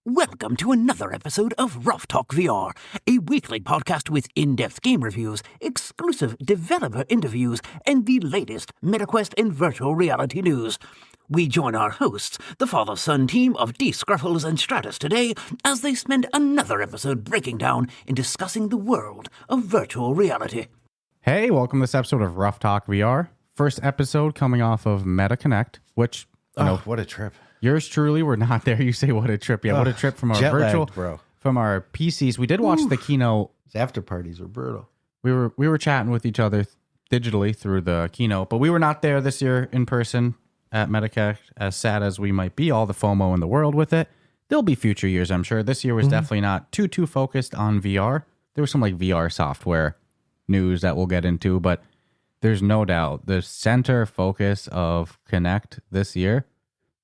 Welcome to another episode of Ruff VR, a weekly podcast with in-depth game reviews, exclusive developer interviews, and the latest MetaQuest and virtual reality news. We join our hosts, the father-son team of D. Scruffles and Stratus today, as they spend another episode breaking down and discussing the world of virtual reality. Hey, welcome to this episode of Ruff Talk VR. First episode coming off of Meta Connect, which, what a trip. Yours truly were not there. You say what a trip. Yeah, what a trip from our virtual, bro. From our PCs. We did watch the keynote. His after parties were brutal. We were chatting with each other digitally through the keynote, but we were not there this year in person at MetaConnect. As sad as we might be, all the FOMO in the world with it. There'll be future years, I'm sure. This year was definitely not too focused on VR. There was some like VR software news that we'll get into, but there's no doubt the center focus of Connect this year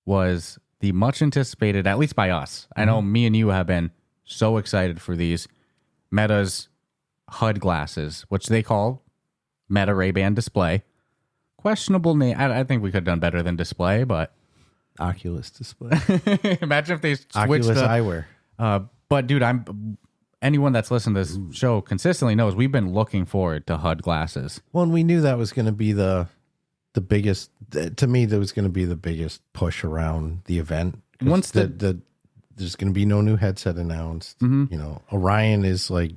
was the much anticipated, at least by us. I know me and you have been so excited for these Meta's HUD glasses, which they call Meta Ray-Ban Display. Questionable name. I think we could have done better than display, but Oculus display. imagine if they switched Oculus eyewear. But dude, anyone that's listened to this show consistently knows we've been looking forward to HUD glasses. Well, and we knew that was going to be the biggest, to me, that was going to be the biggest push around the event. Once there's going to be no new headset announced. You know, Orion is like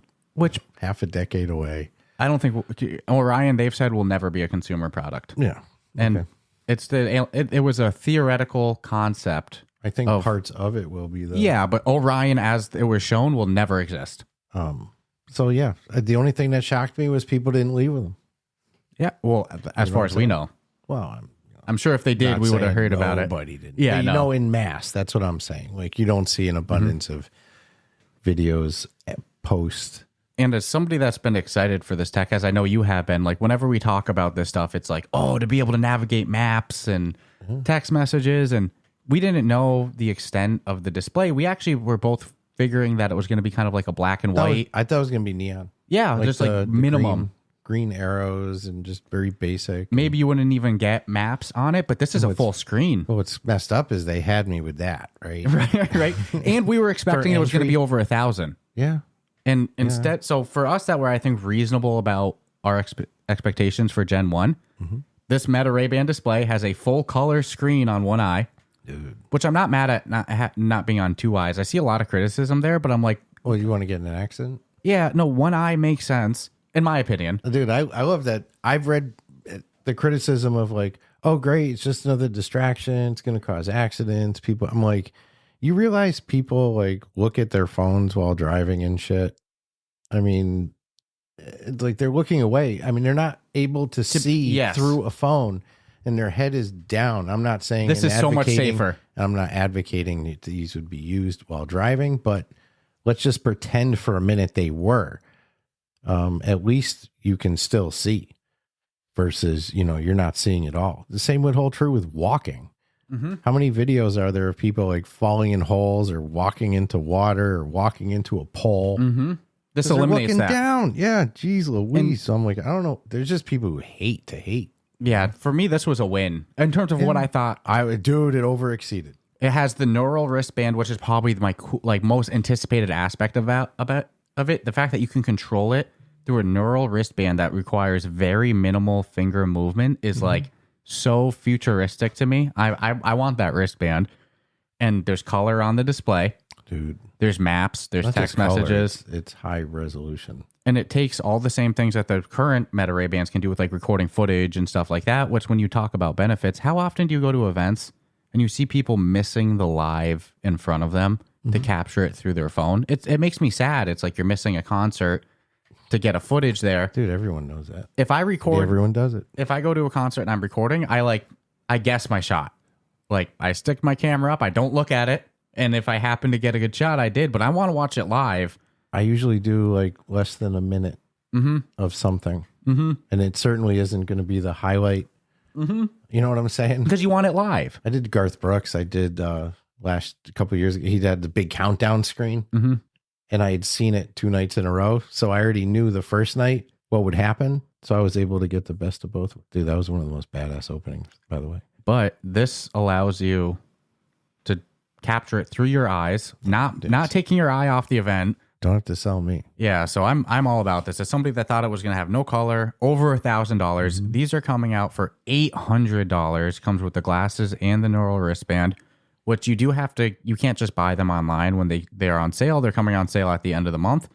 half a decade away. I don't think Orion, they've said, will never be a consumer product. Yeah. And it was a theoretical concept. I think parts of it will be though. Yeah, but Orion, as it was shown, will never exist. So yeah, the only thing that shocked me was people didn't leave with them. Yeah, well, as far as we know. Well, I'm sure if they did, we would have heard about it. Nobody did. Yeah, but in mass. That's what I'm saying. Like, you don't see an abundance of videos post. And as somebody that's been excited for this tech, as I know you have been, like whenever we talk about this stuff, it's like, to be able to navigate maps and text messages. And we didn't know the extent of the display. We actually were both figuring that it was going to be kind of like a black and white. I thought it was going to be neon. Yeah, like just like minimum. Green arrows and just very basic. Maybe you wouldn't even get maps on it, but this is a full screen. Well, what's messed up is they had me with that, right? right. And we were expecting it was going to be over 1,000. Yeah. And instead, so for us that were, I think, reasonable about our expectations for Gen 1, this Meta Ray-Ban display has a full color screen on one eye, which I'm not mad at not being on two eyes. I see a lot of criticism there, but I'm like... Well, you want to get in an accident? Yeah, no, one eye makes sense. In my opinion. Dude, I love that. I've read the criticism of like, oh, great, it's just another distraction. It's going to cause accidents. People, I'm like, you realize people like look at their phones while driving and shit. I mean, it's like they're looking away. I mean, they're not able to see through a phone and their head is down. I'm not saying this is so much safer. I'm not advocating that these would be used while driving, but let's just pretend for a minute they were. At least you can still see versus, you're not seeing it all. The same would hold true with walking. How many videos are there of people like falling in holes or walking into water or walking into a pole? This eliminates that. Down. Yeah. Geez Louise. So I'm like, I don't know. There's just people who hate to hate. Yeah. For me, this was a win in terms of what I thought. It over exceeded. It has the neural wristband, which is probably my most anticipated aspect of it. The fact that you can control it through a neural wristband that requires very minimal finger movement is like so futuristic to me. I want that wristband. And there's color on the display. Dude. There's maps. There's text messages. It's high resolution. And it takes all the same things that the current Meta Ray-Bans can do with like recording footage and stuff like that, which when you talk about benefits, how often do you go to events and you see people missing the live in front of them to capture it through their phone? It makes me sad. It's like you're missing a concert to get a footage there. Dude, everyone knows that. If I record... Everyone does it. If I go to a concert and I'm recording, I guess my shot. Like, I stick my camera up, I don't look at it, and if I happen to get a good shot, I did, but I want to watch it live. I usually do like less than a minute of something. And it certainly isn't going to be the highlight. You know what I'm saying? Because you want it live. I did Garth Brooks. I did last couple of years ago. He had the big countdown screen. And I had seen it 2 nights in a row. So I already knew the first night what would happen. So I was able to get the best of both. Dude, that was one of the most badass openings, by the way. But this allows you to capture it through your eyes, not taking your eye off the event. Don't have to sell me. Yeah, so I'm all about this. As somebody that thought it was going to have no color, over $1,000. These are coming out for $800. Comes with the glasses and the neural wristband, which you can't just buy them online when they are on sale. They're coming on sale at the end of the month.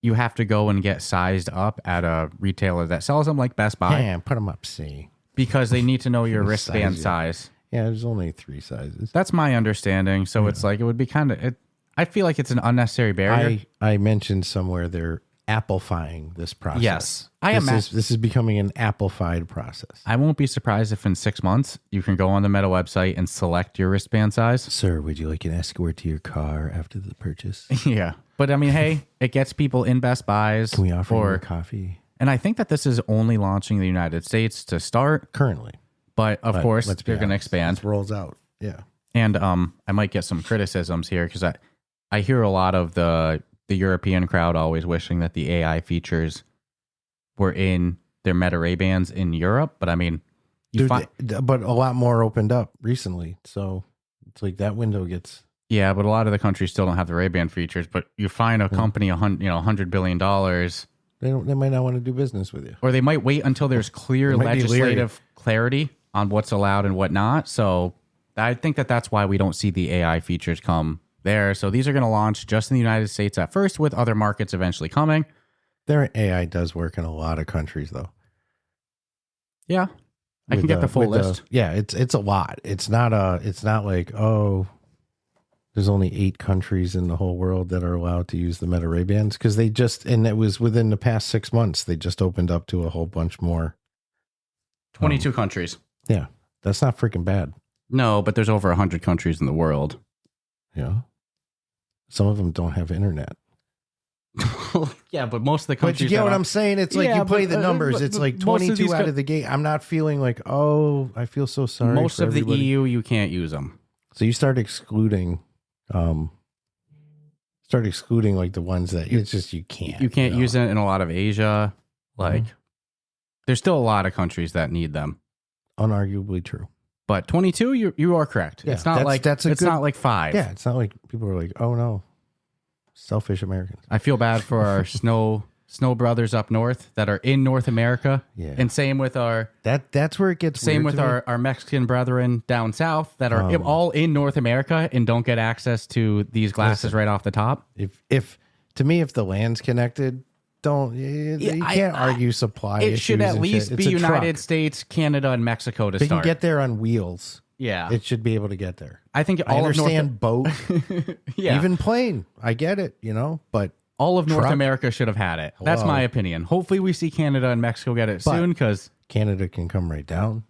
You have to go and get sized up at a retailer that sells them, like Best Buy. Yeah, put them up, see. Because they need to know your wristband size. Yeah, there's only 3 sizes. That's my understanding. So it's like, it would be kind of... I feel like it's an unnecessary barrier. I mentioned somewhere they're Applefying this process. Yes. This is becoming an Apple-fied process. I won't be surprised if in 6 months you can go on the Meta website and select your wristband size. Sir, would you like an escort to your car after the purchase? Yeah. But I mean, hey, it gets people in Best Buys. Can we offer you a coffee? And I think that this is only launching in the United States to start. Currently. But of course, they're going to expand. It rolls out. Yeah. And I might get some criticisms here because I hear a lot of the European crowd always wishing that the AI features were in their Meta Ray-Bans in Europe. But I mean, but a lot more opened up recently. So it's like that window gets... Yeah, but a lot of the countries still don't have the Ray-Ban features. But you find a company, $100 billion... They might not want to do business with you. Or they might wait until there's clear legislative clarity on what's allowed and what not. So I think that's why we don't see the AI features come there. So these are going to launch just in the United States at first, with other markets eventually coming. Their AI does work in a lot of countries, though. Yeah. I can get the full list. Yeah, it's a lot. It's not like, oh, there's only 8 countries in the whole world that are allowed to use the Meta Ray-Bans, because and it was within the past 6 months, they just opened up to a whole bunch more. 22 countries. Yeah, that's not freaking bad. No, but there's over 100 countries in the world. Yeah. Some of them don't have internet. Yeah, but most of the countries... But you get what I'm saying? It's like you play the numbers. It's like 22 out of the gate. I'm not feeling like, oh, I feel so sorry. Most for of the everybody. EU, you can't use them. So you start excluding like the ones that it's just you can't. You can't use it in a lot of Asia. Like, there's still a lot of countries that need them. Unarguably true. But 22, you are correct. Yeah, it's not not like 5. Yeah, it's not like people are like, oh no, selfish Americans. I feel bad for our snow brothers up north that are in North America. Yeah. And same with that's where it gets same with our Mexican brethren down south that are all in North America and don't get access to these glasses right off the top. If the land's connected, you can't argue supply. It should at least be United States, Canada, and Mexico to start. They can get there on wheels. Yeah. It should be able to get there. I think I understand boat. Yeah. Even plane. I get it, but all of North America should have had it. Hello. That's my opinion. Hopefully we see Canada and Mexico get it soon, because Canada can come right down.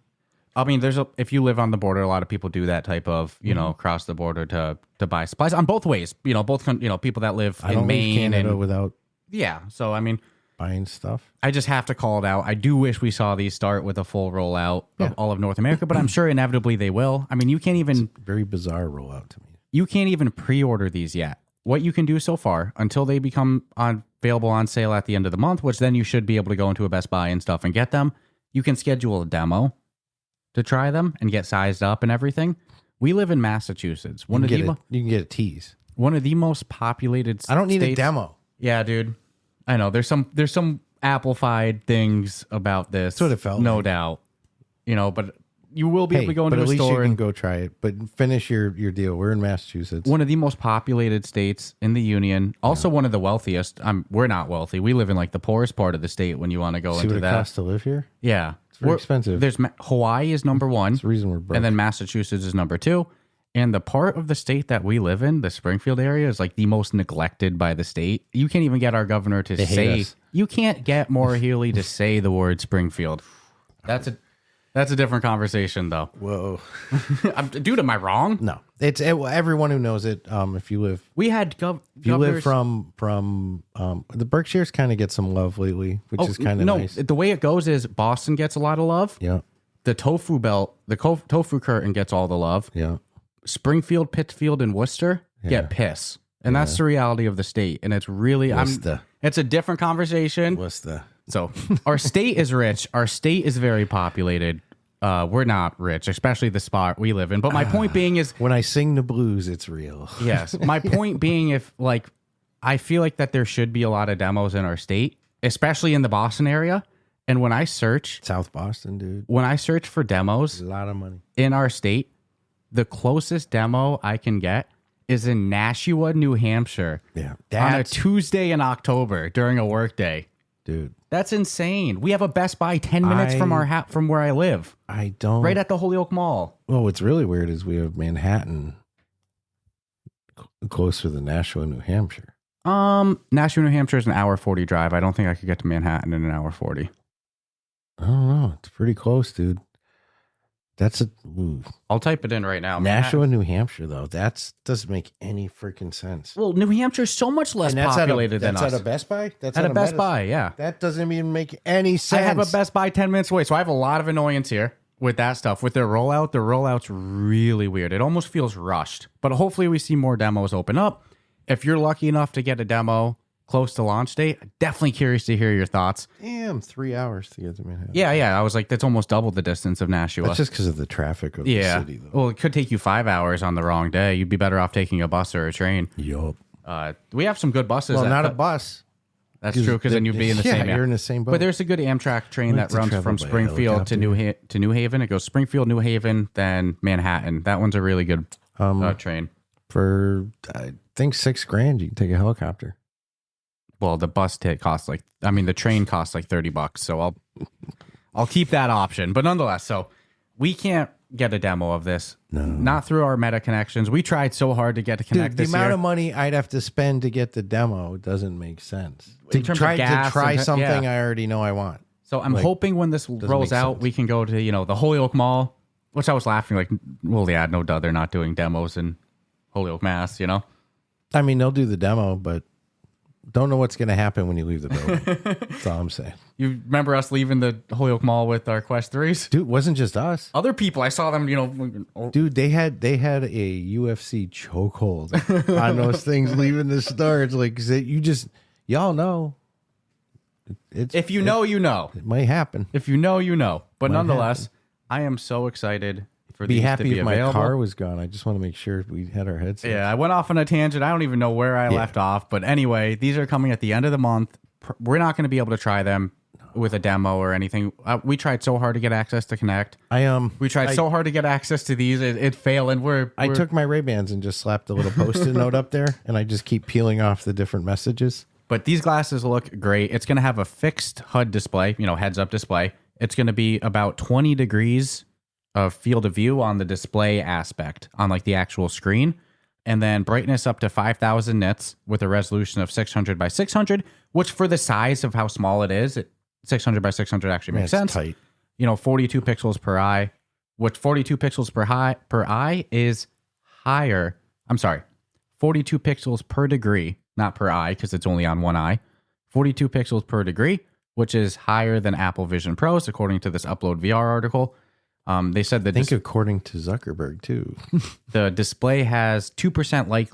I mean, if you live on the border, a lot of people do that type of, cross the border to buy supplies on both ways. People that live in Maine Canada without. Yeah. So, I mean, buying stuff. I just have to call it out. I do wish we saw these start with a full rollout of all of North America, but I'm sure inevitably they will. I mean, you can't even... It's a very bizarre rollout to me. You can't even pre-order these yet. What you can do so far, until they become available on sale at the end of the month, which then you should be able to go into a Best Buy and stuff and get them, you can schedule a demo to try them and get sized up and everything. We live in Massachusetts. You can get a tease. One of the most populated I don't need states. a demo. Yeah, dude. I know. There's some Apple-fied things about this. That's what it felt no like. doubt. But you will be able to go into a store. But at least you can go try it. But finish your deal. We're in Massachusetts. One of the most populated states in the union. Also one of the wealthiest. We're not wealthy. We live in like the poorest part of the state when you want to go into that. See what it costs to live here? Yeah. It's very expensive. Hawaii is number 1. That's the reason we're broke. And then Massachusetts is number 2. And the part of the state that we live in, the Springfield area, is like the most neglected by the state. You can't even get our governor to say... You can't get Maura Healey to say the word Springfield. That's a different conversation, though. Whoa. Dude, am I wrong? No. It's everyone who knows it. If you live... We had If you live from the Berkshires kind of get some love lately, which is kind of nice. The way it goes is Boston gets a lot of love. Yeah. The tofu belt, the tofu curtain gets all the love. Yeah. Springfield, Pittsfield, and Worcester get piss. And that's the reality of the state. And it's really... It's a different conversation. What's the... So our state is rich. Our state is very populated. We're not rich, especially the spot we live in. But my point being is, when I sing the blues, it's real. yes. My point being, if like, I feel like that there should be a lot of demos in our state, especially in the Boston area. And when I search South Boston, dude, when I search for demos, a lot of money in our state, the closest demo I can get is in Nashua, New Hampshire. Yeah, on a Tuesday in October during a work day. Dude, that's insane. We have a Best Buy 10 minutes from from where I live. I don't. Right at the Holyoke Mall. Well, what's really weird is we have Manhattan closer than Nashua, New Hampshire. Nashua, New Hampshire is an hour 40 drive. I don't think I could get to Manhattan in an hour 40. I don't know. It's pretty close, dude. That's I'll type it in right now. Nashua, New Hampshire, though. That doesn't make any freaking sense. Well, New Hampshire is so much less populated than us. That's at a Best Buy? That's at a Best Buy, yeah. That doesn't even make any sense. I have a Best Buy 10 minutes away, so I have a lot of annoyance here with that stuff. With their rollout's really weird. It almost feels rushed. But hopefully we see more demos open up. If you're lucky enough to get a demo close to launch date, definitely curious to hear your thoughts. Damn, 3 hours to get to Manhattan. Yeah. I was like, that's almost double the distance of Nashua. That's just because of the traffic of the city, though. Well, it could take you 5 hours on the wrong day. You'd be better off taking a bus or a train. Yup. We have some good buses. Well, not a bus. That's true, because then you'd be in the same. You're in the same boat. But there's a good Amtrak train that runs from Springfield to New Haven. It goes Springfield, New Haven, then Manhattan. That one's a really good train. For I think $6,000, you can take a helicopter. Well, the the train costs like $30, so I'll keep that option. But nonetheless, so we can't get a demo of this. No. Not through our Meta connections. We tried so hard to get to connect the amount of money I'd have to spend to get the demo doesn't make sense. In terms of gas to try something yeah. I already know I want. So I'm hoping when this rolls out, we can go to, the Holyoke Mall, which I was laughing like, well, yeah, no duh, they're not doing demos in Holyoke, Mass, I mean, they'll do the demo, but don't know what's going to happen when you leave the building. That's all I'm saying. You remember us leaving the Holyoke Mall with our Quest 3s? Dude, it wasn't just us. Other people, I saw them, Dude, they had a UFC chokehold on those things leaving the store. It's like, y'all know. If you know, you know. It might happen. If you know, you know. But nonetheless, I am so excited for these to be if available. My car was gone. I just want to make sure we had our headsets. Yeah, I went off on a tangent. I don't even know where I left off. But anyway, these are coming at the end of the month. We're not going to be able to try them with a demo or anything. We tried so hard to get access to Connect. We tried so hard to get access to these. It failed, and I took my Ray-Bans and just slapped a little Post-it note up there, and I just keep peeling off the different messages. But these glasses look great. It's going to have a fixed HUD display, heads-up display. It's going to be about 20 degrees of field of view on the display aspect, on like the actual screen. And then brightness up to 5,000 nits with a resolution of 600 by 600, which for the size of how small it is, 600 by 600 actually makes sense. Tight. 42 pixels per eye, which 42 pixels per eye is higher. I'm sorry, 42 pixels per degree, not per eye because it's only on one eye. 42 pixels per degree, which is higher than Apple Vision Pros, according to this Upload VR article. They said that according to Zuckerberg too, the display has 2%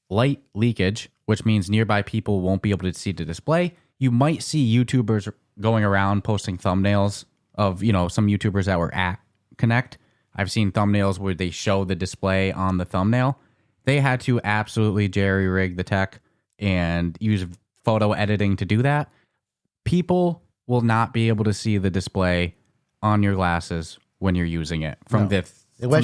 light leakage, which means nearby people won't be able to see the display. You might see YouTubers going around posting thumbnails of some YouTubers that were at Connect. I've seen thumbnails where they show the display on the thumbnail. They had to absolutely jerry-rig the tech and use photo editing to do that. People will not be able to see the display on your glasses when you're using it unless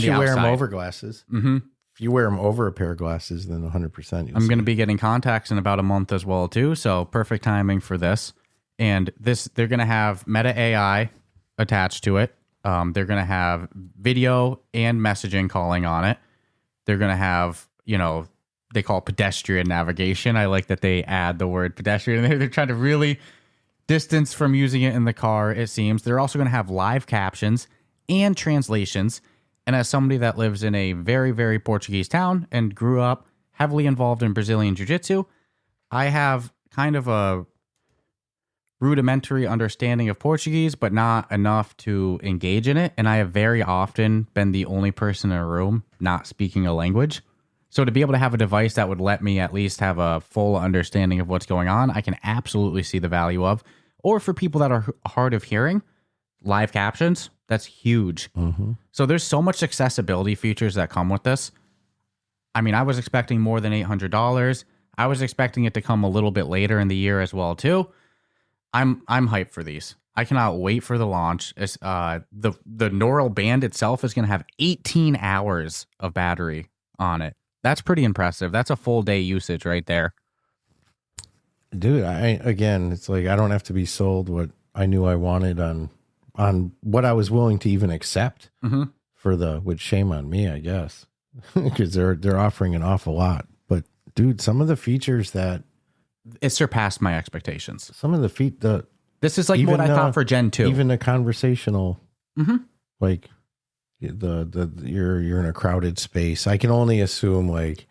you wear them over glasses. Mm-hmm. If you wear them over a pair of glasses, then 100%. I'm going to be getting contacts in about a month as well too, so perfect timing for this. And they're going to have Meta AI attached to it. They're going to have video and messaging calling on it. They're going to have they call it pedestrian navigation. I like that they add the word pedestrian. They're trying to really distance from using it in the car, it seems. They're also going to have live captions and translations. And as somebody that lives in a very, very Portuguese town and grew up heavily involved in Brazilian Jiu-Jitsu, I have kind of a rudimentary understanding of Portuguese, but not enough to engage in it. And I have very often been the only person in a room not speaking a language. So to be able to have a device that would let me at least have a full understanding of what's going on, I can absolutely see the value of. Or for people that are hard of hearing, live captions That's huge. So there's so much accessibility features that come with this. I mean, I was expecting more than $800. I was expecting it to come a little bit later in the year as well too. I'm hyped for these. I cannot wait for the launch. It's, the neural band itself is going to have 18 hours of battery on it. That's pretty impressive. That's a full day usage right there. Dude, it's like I don't have to be sold what I knew I wanted on what I was willing to even accept for which shame on me, I guess, because they're offering an awful lot. But dude, some of the features that it surpassed my expectations. Some of the this is like what I thought for Gen 2. Even the conversational, like you're in a crowded space. I can only assume like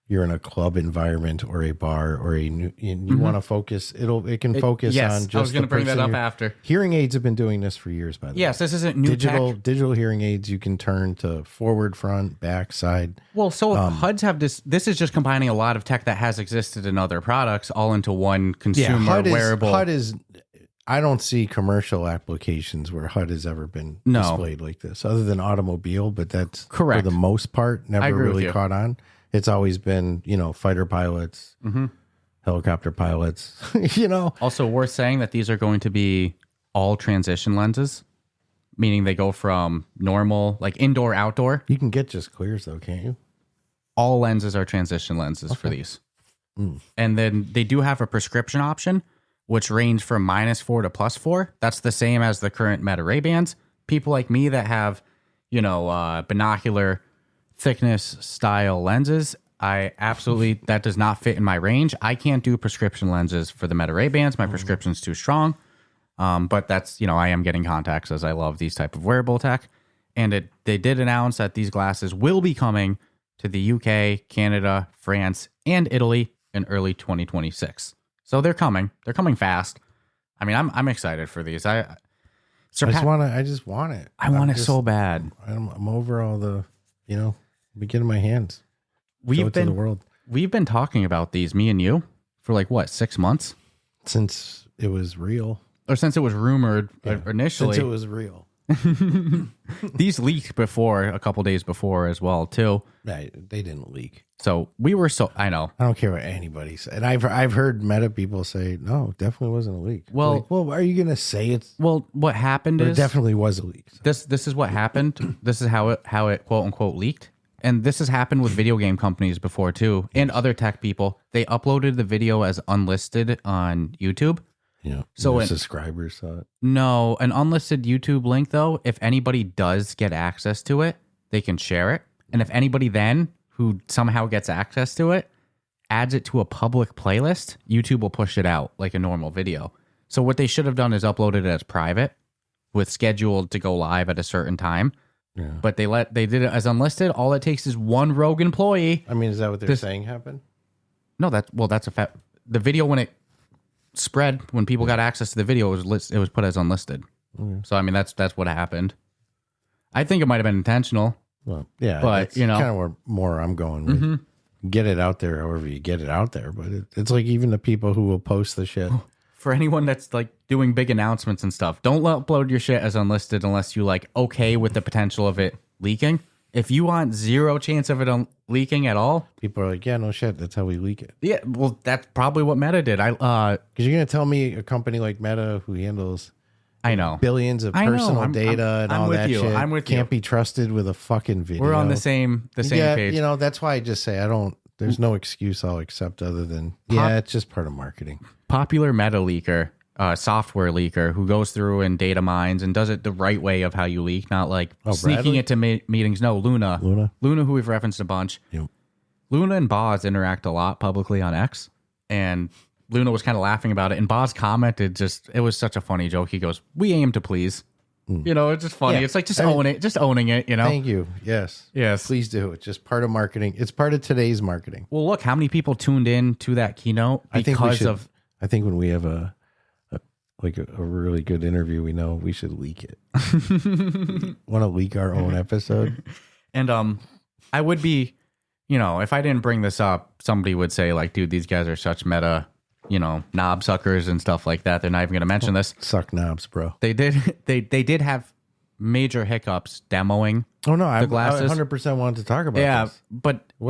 you're in a club environment or a bar or you want to focus. It can focus on just. I was going to bring that up after. Hearing aids have been doing this for years, by the way. Yes, this isn't new tech. Digital hearing aids you can turn to forward, front, back, side. Well, so HUDs have this. This is just combining a lot of tech that has existed in other products all into one consumer wearable. HUD is. I don't see commercial applications where HUD has ever been displayed like this, other than automobile. But that's correct for the most part. Never really caught on. It's always been, fighter pilots, helicopter pilots, Also worth saying that these are going to be all transition lenses, meaning they go from normal, like indoor, outdoor. You can get just clears though, can't you? All lenses are transition lenses for these. And then they do have a prescription option, which range from -4 to +4. That's the same as the current Meta Ray-Bans. People like me that have, binocular thickness style lenses, that does not fit in my range. I can't do prescription lenses for the Meta Ray-Bans. My prescription's too strong. But that's, I am getting contacts as I love these type of wearable tech. And they did announce that these glasses will be coming to the UK, Canada, France, and Italy in early 2026. So they're coming. They're coming fast. I mean, I'm excited for these. I just want it. I want it so bad. I'm over all the, we get in my hands. We've been talking about these, me and you, for like what, 6 months? Since it was real. Or since it was rumored initially. Since it was real. These leaked a couple days before as well, too. Right, they didn't leak. So I know. I don't care what anybody said. And I've heard Meta people say, no, it definitely wasn't a leak. Well, are you going to say it's... Well, what happened is... It definitely was a leak. So. This is what happened. This is how it quote unquote leaked. And this has happened with video game companies before too, and other tech people. They uploaded the video as unlisted on YouTube. Yeah. So subscribers saw it. No, an unlisted YouTube link though, if anybody does get access to it, they can share it. And if anybody then who somehow gets access to it adds it to a public playlist, YouTube will push it out like a normal video. So what they should have done is uploaded it as private with scheduled to go live at a certain time. Yeah. But they did it as unlisted. All it takes is one rogue employee. I mean, is that what they're saying happened? No, that's a fact. The video, when it spread, when people got access to the video, it was put as unlisted. Okay. So I mean, that's what happened. I think it might have been intentional. Well, yeah, but kind of where more I'm going with. Get it out there, however you get it out there. But it's like even the people who will post the shit. For anyone that's like doing big announcements and stuff, don't upload your shit as unlisted unless you okay with the potential of it leaking. If you want zero chance of it leaking at all, people are like, yeah, no shit, that's how we leak it. Yeah, well, that's probably what Meta did. Because you're gonna tell me a company like Meta who handles billions of personal data and all that shit can't be trusted with a fucking video. We're on the same page. That's why I just say there's no excuse I'll accept other than it's just part of marketing. Popular meta leaker, software leaker who goes through and data mines and does it the right way of how you leak, not like sneaking it to meetings. No, Luna, who we've referenced a bunch. Yep. Luna and Boz interact a lot publicly on X, and Luna was kind of laughing about it, and Boz commented it was such a funny joke. He goes, "We aim to please." It's just funny. Yeah. It's like owning it. Thank you. Yes. Please do. It's just part of marketing. It's part of today's marketing. Well, look how many people tuned in to that keynote because of. I think when we have a really good interview, we should leak it. Want to leak our own episode? And I would be, if I didn't bring this up, somebody would say like, dude, these guys are such meta, knob suckers and stuff like that. They're not even going to mention this. Suck knobs, bro. They did have major hiccups demoing. Oh no, I glasses. 100% wanted to talk about this. But it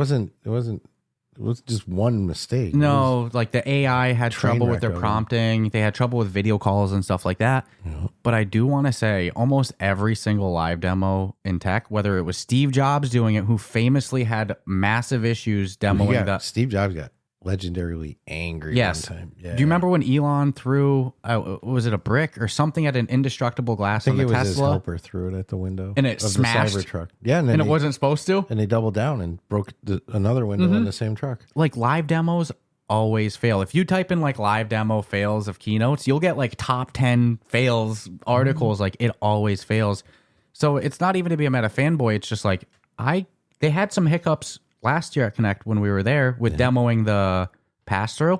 was just one mistake. no, like the AI had trouble with their wreck of prompting. They had trouble with video calls and stuff like that. Yeah. But I do want to say almost every single live demo in tech, whether it was Steve Jobs doing it, who famously had massive issues demoing that. Steve Jobs got legendarily angry Yes. one time. Yeah. Do you remember when Elon threw, was it a brick or something at an indestructible glass I think on it the was his Tesla? helper threw it at the window And it of smashed? the Cybertruck. Yeah, And it wasn't supposed to? and they doubled down and broke another window in the same truck. Like live demos always fail. If you type in like live demo fails of keynotes, you'll get like top 10 fails articles. Like it always fails. So it's not even to be a Meta fanboy. It's just like they had some hiccups last year at Connect when we were there with demoing the pass through.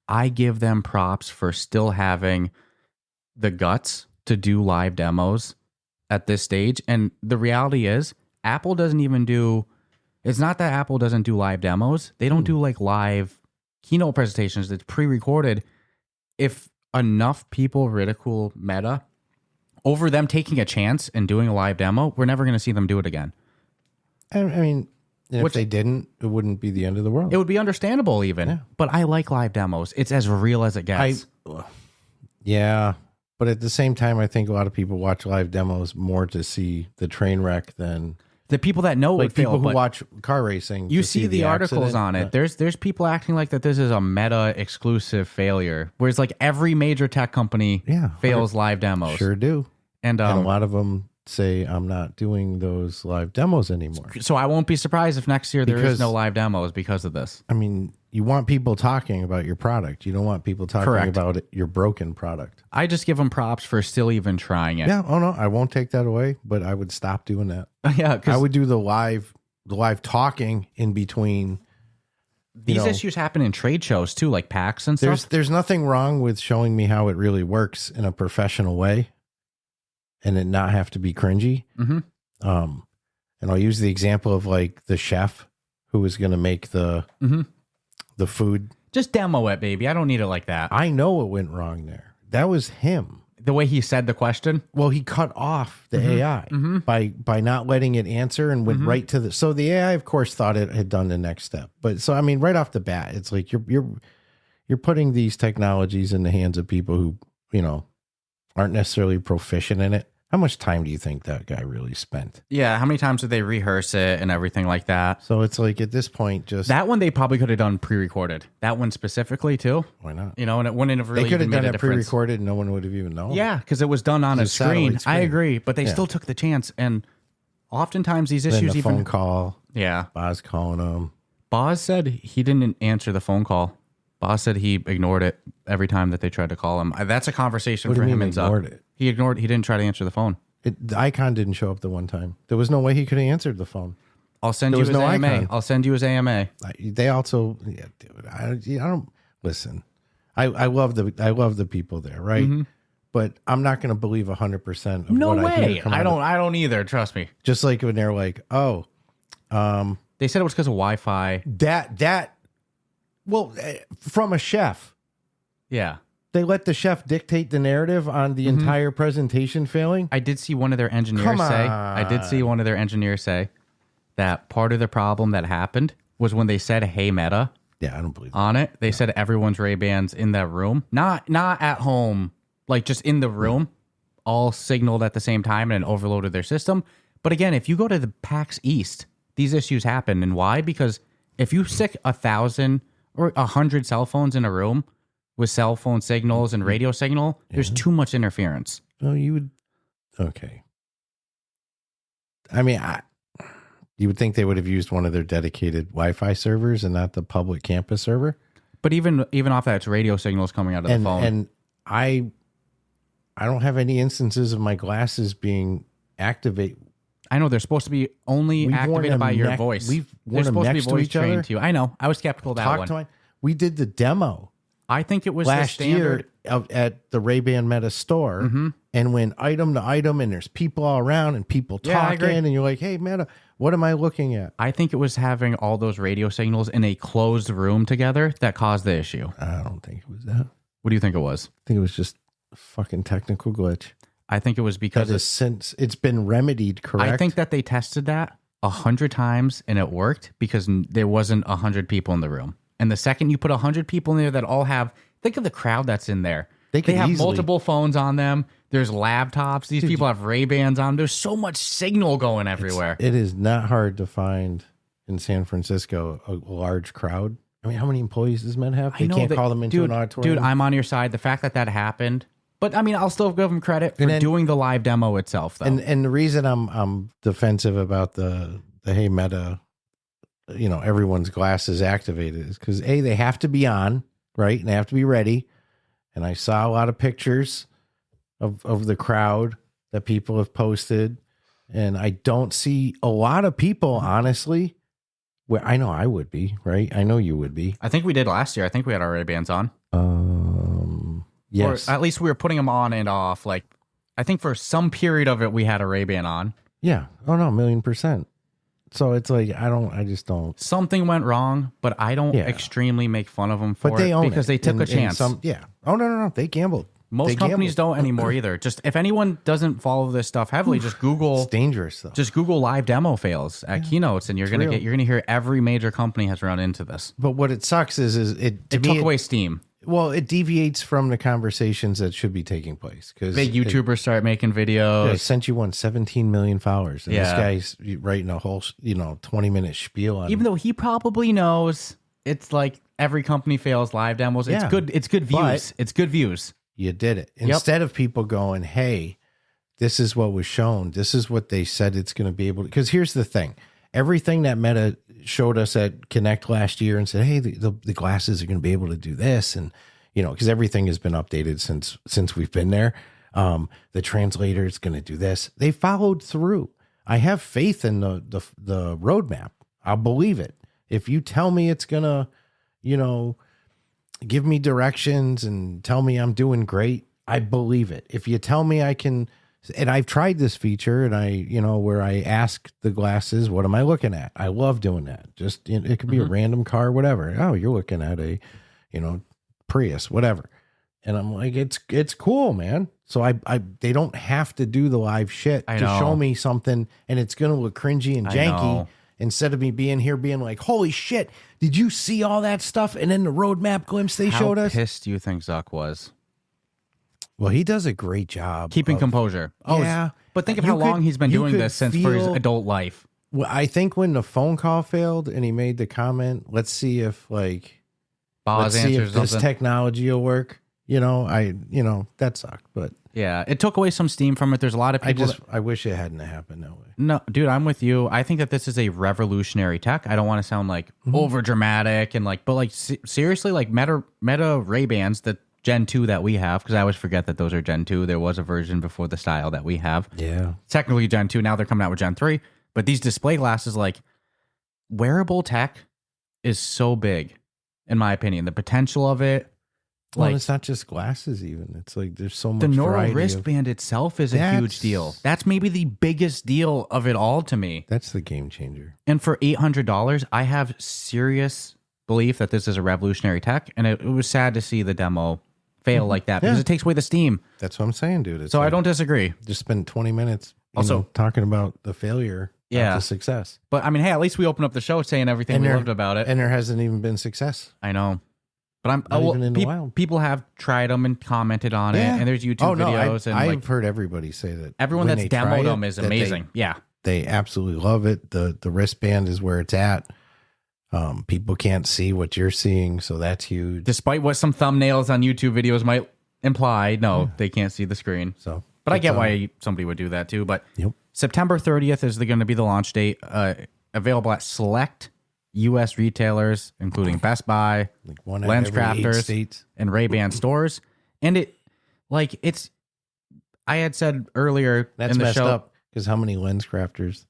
I give them props for still having the guts to do live demos at this stage. And the reality is Apple doesn't even do, it's not that Apple doesn't do live demos. They don't do like live keynote presentations that's pre-recorded. If enough people ridicule Meta over them taking a chance and doing a live demo, we're never going to see them do it again. I mean, if they didn't, it wouldn't be the end of the world. It would be understandable even, but I like live demos. It's as real as it gets. Yeah, but at the same time, I think a lot of people watch live demos more to see the train wreck than The people that know like would fail, people who but watch car racing. you to see the articles accident. on it. There's people acting like that this is a Meta exclusive failure, whereas like every major tech company fails live demos. Sure do, And and a lot of them say I'm not doing those live demos anymore. so I won't be surprised if next year there is Because- no live demos because of this. I mean, you want people talking about your product. You don't want people talking Correct. about your broken product. I just give them props for still even trying it. Yeah. Oh no, I won't take that away, but I would stop doing that. Yeah, I because would do the live talking in between. these issues happen in trade shows too, like PAX and stuff. There's nothing wrong with showing me how it really works in a professional way, and it not have to be cringy. Mm-hmm. And I'll use the example of like the chef who was going to make the food. Just demo it, baby. I don't need it like that. I know what went wrong there. That was him. The way he said the question. Well, he cut off the AI by not letting it answer and went right to the. So the AI, of course, thought it had done the next step. But so I mean, right off the bat, it's like you're putting these technologies in the hands of people who aren't necessarily proficient in it. How much time do you think that guy really spent? Yeah, how many times did they rehearse it and everything like that? So it's like at this point, just That one they probably could have done pre-recorded. That one specifically too. why not? And it wouldn't have really They could even have made done a it difference. pre-recorded, and no one would have even known. Yeah, because it was done on a It's a satellite screen. I screen. agree, but they Yeah. still took the chance. And oftentimes these Then issues the even phone call, yeah. Boz calling him. Boz said he didn't answer the phone call. Boz said he ignored it every time that they tried to call him. That's a conversation What do for you him mean and Zuck. ignored it? He didn't try to answer the phone. The icon didn't show up the one time. There was no way he could have answered the phone. I'll send There you was his no AMA. icon. I'll send you his AMA. They also, yeah, dude. I don't listen. I love the people there, right? But I'm not going to believe 100% of No what I way. hear. I don't either. Trust me. Just like when they're like, oh, They said it was because of Wi-Fi. well, from a chef. Yeah. They let the chef dictate the narrative on the entire presentation failing. I did see one of their engineers Come say. I did see one of their engineers say that part of the problem that happened was when they said "Hey Meta" Yeah, I don't believe that. on it. They said everyone's Ray-Bans in that room, not at home, like just in the room, all signaled at the same time and overloaded their system. But again, if you go to the PAX East, these issues happen, and why? Because if you stick 1,000 or 100 cell phones in a room with cell phone signals and radio signal, there's too much interference. Oh, you would. Okay. I mean, you would think they would have used one of their dedicated Wi-Fi servers and not the public campus server. But even off that, it's radio signals coming out of the phone. And I don't have any instances of my glasses being activated. I know they're supposed to be only We've worn activated them by your voice. we've They're worn them supposed to be next to voice each trained other. to you. I know. I was skeptical of that Talk one. to mine. We did the demo I think it was the last standard. year at the Ray-Ban Meta store, and when item to item, and there's people all around and people Yeah, I talking, agree. and you're like, "Hey, Meta, what am I looking at?" I think it was having all those radio signals in a closed room together that caused the issue. I don't think it was that. What do you think it was? I think it was just a fucking technical glitch. I think it was because since it's been remedied, correct? I think that they tested that 100 times and it worked because there wasn't 100 people in the room. And the second you put 100 people in there that all have, think of the crowd that's in there. They have multiple phones on them. There's laptops. These people have Ray-Bans on. There's so much signal going everywhere. It is not hard to find in San Francisco a large crowd. I mean, how many employees does Met have? They can't call them into an auditorium. Dude, I'm on your side. The fact that happened. But I mean, I'll still give them credit for doing the live demo itself, though. And the reason I'm defensive about the hey Meta, everyone's glasses activated is because they have to be on, right? And they have to be ready. And I saw a lot of pictures of the crowd that people have posted, and I don't see a lot of people, honestly. Where I know I would be, right? I know you would be. I think we did last year. I think we had our Ray-Bans on. Yes. Or at least we were putting them on and off. Like, I think for some period of it, we had a Ray-Ban on. Yeah. Oh, no, 1,000,000%. So it's like, I just don't. Something went wrong, but I don't extremely make fun of them for but they it own because they took a chance. Oh, no. They gambled. Most companies don't anymore either. Just if anyone doesn't follow this stuff heavily, just Google. It's dangerous though. Just Google live demo fails at keynotes, and you're gonna hear every major company has run into this. But what it sucks is it took away steam. Well, it deviates from the conversations that should be taking place because big YouTubers start making videos. I sent you 17 million followers, and this guy's writing a whole 20-minute spiel on. Even though he probably knows it's like every company fails live demos. It's good. It's good views. It's good views. You did it. Instead of people going, hey, this is what was shown. This is what they said it's going to be able to. Because here's the thing. Everything that Meta showed us at Connect last year and said, hey, the glasses are going to be able to do this. And, because everything has been updated since we've been there. The translator is going to do this. They followed through. I have faith in the roadmap. I'll believe it. If you tell me it's going to, give me directions and tell me I'm doing great, I believe it. If you tell me I can, and I've tried this feature and where I ask the glasses, what am I looking at? I love doing that. Just, it could be a random car, whatever. Oh, you're looking at a, Prius, whatever. And I'm like, it's cool, man. So they don't have to do the live shit to show me something and it's going to look cringy and janky. Instead of me being here being like, holy shit, did you see all that stuff? And then the roadmap glimpse they showed us. How pissed do you think Zuck was? Well, he does a great job. Keeping composure. Yeah. But think of how long he's been doing this since for his adult life. Well, I think when the phone call failed and he made the comment, let's see if this technology will work. That sucked, but yeah, it took away some steam from it. There's a lot of people. I wish it hadn't happened that way. No, dude, I'm with you. I think that this is a revolutionary tech. I don't want to sound like over dramatic and but seriously, like Meta Ray-Bans, the Gen 2 that we have, because I always forget that those are Gen 2. There was a version before the style that we have. Yeah, technically Gen 2. Now they're coming out with Gen 3. But these display glasses, wearable tech, is so big, in my opinion. The potential of it. Well, it's not just glasses even. It's like there's so much the neural variety wristband itself is a huge deal. That's maybe the biggest deal of it all to me. That's the game changer. And for $800, I have serious belief that this is a revolutionary tech. And it was sad to see the demo fail like that because it takes away the steam. That's what I'm saying, dude. So I don't disagree. Just spend 20 minutes talking about the failure, not the success. But I mean, hey, at least we opened up the show saying everything we loved about it. And there hasn't even been success. I know. But people have tried them and commented on it, and there's YouTube videos. I've heard everybody say that everyone that's demoed them is amazing. They absolutely love it. The wristband is where it's at. People can't see what you're seeing, so that's huge. Despite what some thumbnails on YouTube videos might imply, they can't see the screen. But I get why somebody would do that too. But September 30th is going to be the launch date. Available at select U.S. retailers, including Best Buy, LensCrafters, and Ray-Ban stores. And it's, I had said earlier that's in the messed show, up because how many LensCrafters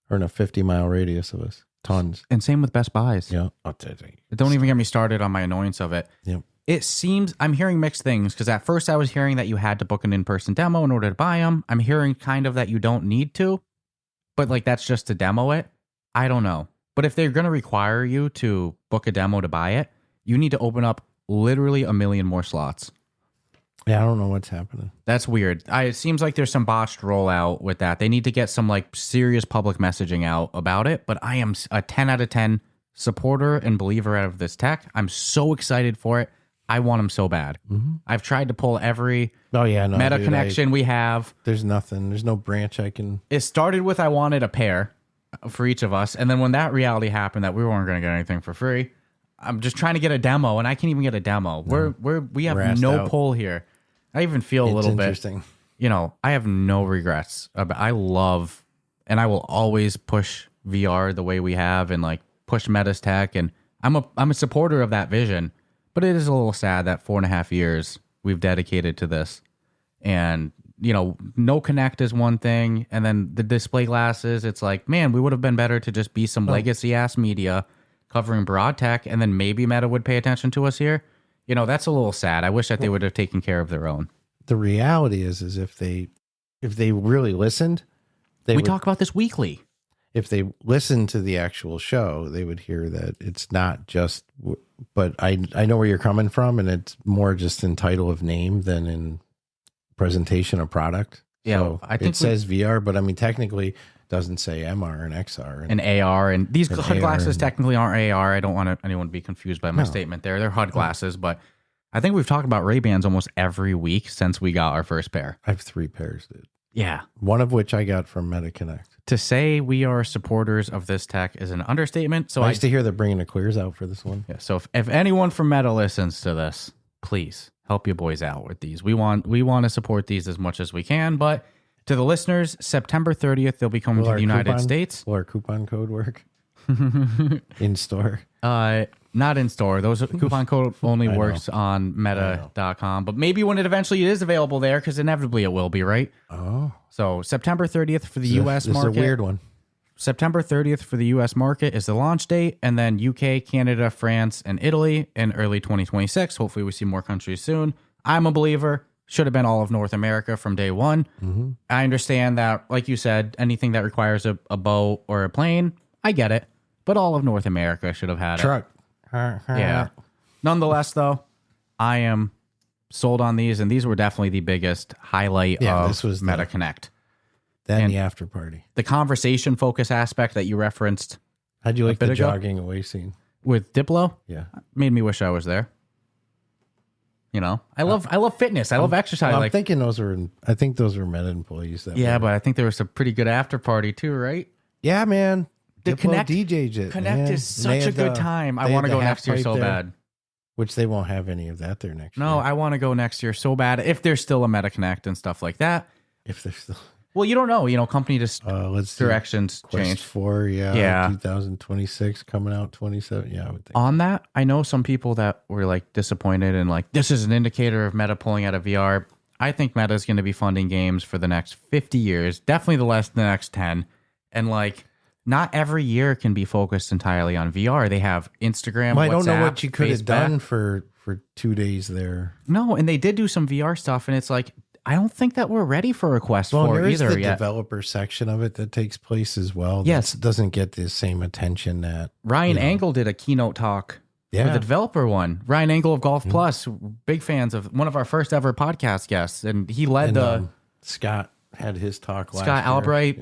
are in a 50-mile radius of us? Tons. And same with Best Buys. Yeah. Don't even get me started on my annoyance of it. Yep. It seems, I'm hearing mixed things because at first I was hearing that you had to book an in-person demo in order to buy them. I'm hearing kind of that you don't need to, but that's just to demo it. I don't know. But if they're going to require you to book a demo to buy it, you need to open up literally 1 million more slots. Yeah, I don't know what's happening. That's weird. It seems like there's some botched rollout with that. They need to get some like serious public messaging out about it. But I am a 10 out of 10 supporter and believer out of this tech. I'm so excited for it. I want them so bad. Mm-hmm. I've tried to pull every meta connection we have. There's nothing. There's no branch I can. It started with I wanted a pair for each of us. And then when that reality happened that we weren't going to get anything for free, I'm just trying to get a demo, and I can't even get a demo. We have no pull here. I even feel a little bit, I have no regrets. I love, and I will always push VR the way we have and like push Meta's tech. And I'm a supporter of that vision, but it is a little sad that 4.5 years we've dedicated to this. And, no Connect is one thing. And then the display glasses, it's like, man, we would have been better to just be some legacy ass media covering broad tech. And then maybe Meta would pay attention to us here. That's a little sad. I wish that they would have taken care of their own. The reality is if they really listened, we talk about this weekly. If they listened to the actual show, they would hear that it's not just. But I know where you're coming from, and it's more just in title of name than in presentation of product. Yeah, so I think it says VR, but I mean technically. Doesn't say MR and XR and AR, and these HUD glasses technically aren't AR. I don't want anyone to be confused by my statement there. They're HUD glasses, but I think we've talked about Ray-Bans almost every week since we got our first pair. I have 3 pairs, dude. Yeah. One of which I got from MetaConnect. To say we are supporters of this tech is an understatement. So nice to hear they're bringing the clears out for this one. Yeah. So if anyone from Meta listens to this, please help you boys out with these. We want to support these as much as we can, but to the listeners, September 30th, they'll be coming to the United States. Will our coupon code work? In store? Not in store. Those coupon code only works on meta.com. But maybe when it eventually is available there, because inevitably it will be, right? Oh. So September 30th for the U.S. market. This is a weird one. September 30th for the U.S. market is the launch date, and then UK, Canada, France, and Italy in early 2026. Hopefully we see more countries soon. I'm a believer. Should have been all of North America from day one. Mm-hmm. I understand that, like you said, anything that requires a boat or a plane, I get it. But all of North America should have had truck. Yeah. Nonetheless, though, I am sold on these, and these were definitely the biggest highlight of this was MetaConnect. Then the after party. The conversation focus aspect that you referenced. How'd you like the jogging away scene? With Diplo? Yeah. Made me wish I was there. I love fitness. I love exercise. I'm thinking I think those were Meta employees. But I think there was a pretty good after party too, right? Yeah, man. The Connect DJ'd it. Connect is such a good time. I want to go next year so bad. Which they won't have any of that there next year. No, I want to go next year so bad. If there's still a Meta Connect and stuff like that. If there's still. Well, you don't know. Company directions Quest change. 4, yeah. 2026 coming out 27. Yeah, I would think. On that, I know some people that were like disappointed and like this is an indicator of Meta pulling out of VR. I think Meta is going to be funding games for the next 50 years, definitely the next 10, and like not every year can be focused entirely on VR. They have Instagram. Well, I WhatsApp, don't know what you could have done Facebook. for 2 days there. No, and they did do some VR stuff, and it's like. I don't think that we're ready for a Quest 4 there is either the yet. Developer section of it that takes place as well. Yes. That doesn't get the same attention that... Ryan Angle did a keynote talk for the developer one. Ryan Angle of Golf Plus, big fans of one of our first ever podcast guests. And he led Scott had his talk last Scott year. Albright,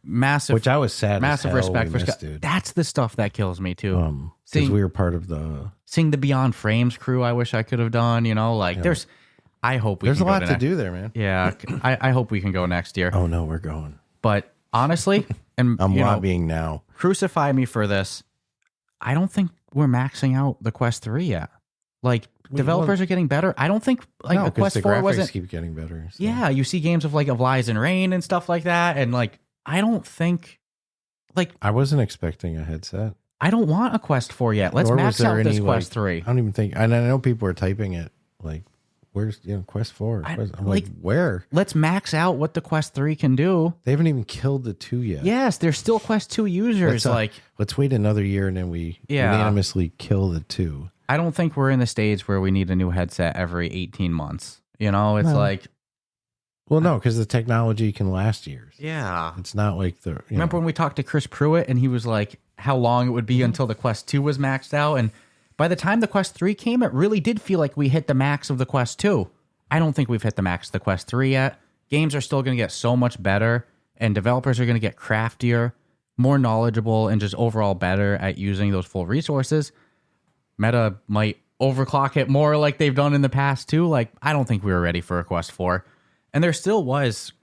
massive... Which I was sad massive as hell respect for missed, Scott. dude. That's the stuff that kills me too. Because we were part of the... Seeing the Beyond Frames crew I wish I could have done, there's... I hope we There's can a lot go to do there, man. Yeah, I hope we can go next year. Oh, no, we're going. But honestly, and I'm lobbying now. Crucify me for this. I don't think we're maxing out the Quest 3 yet. Like, developers are getting better. I don't think a Quest 4 wasn't... keep getting better. So. Yeah, you see games of of Lies and Rain and stuff like that, and I don't think... I wasn't expecting a headset. I don't want a Quest 4 yet. Let's max out this Quest 3. I don't even think... And I know people are typing it, where's Quest 4? I'm where? Let's max out what the Quest 3 can do. They haven't even killed the 2 yet. Yes, there's still Quest 2 users. Let's wait another year and then we unanimously kill the 2. I don't think we're in the stage where we need a new headset every 18 months. It's well, no, because the technology can last years. Yeah. It's not like the... Remember when we talked to Chris Pruitt and he was like, how long it would be until the Quest 2 was maxed out? And by the time the Quest 3 came, it really did feel like we hit the max of the Quest 2. I don't think we've hit the max of the Quest 3 yet. Games are still going to get so much better, and developers are going to get craftier, more knowledgeable, and just overall better at using those full resources. Meta might overclock it more like they've done in the past too. Like, I don't think we were ready for a Quest 4. And there still was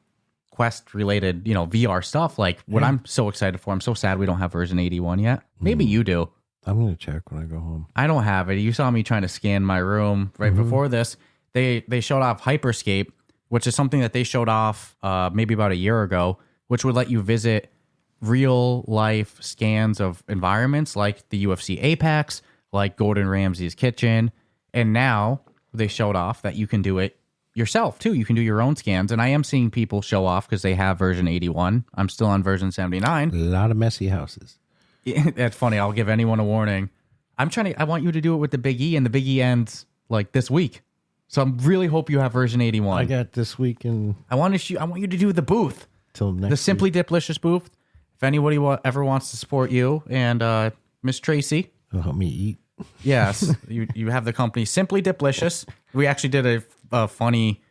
Quest related, VR stuff. Like what I'm so excited for. I'm so sad we don't have version 81 yet. Maybe you do. I'm going to check when I go home. I don't have it. You saw me trying to scan my room right before this. They showed off Hyperscape, which is something that they showed off maybe about a year ago, which would let you visit real life scans of environments like the UFC Apex, like Gordon Ramsay's kitchen. And now they showed off that you can do it yourself too. You can do your own scans. And I am seeing people show off because they have version 81. I'm still on version 79. A lot of messy houses. Yeah, that's funny. I'll give anyone a warning. I want you to do it with the Big E, and the Big E ends like this week. So I really hope you have version 81. I got this week and I want you to do the booth. Till next the Simply week. Diplicious booth. If anybody ever wants to support you and Miss Tracy. It'll help me eat. Yes. you have the company Simply Diplicious. We actually did a funny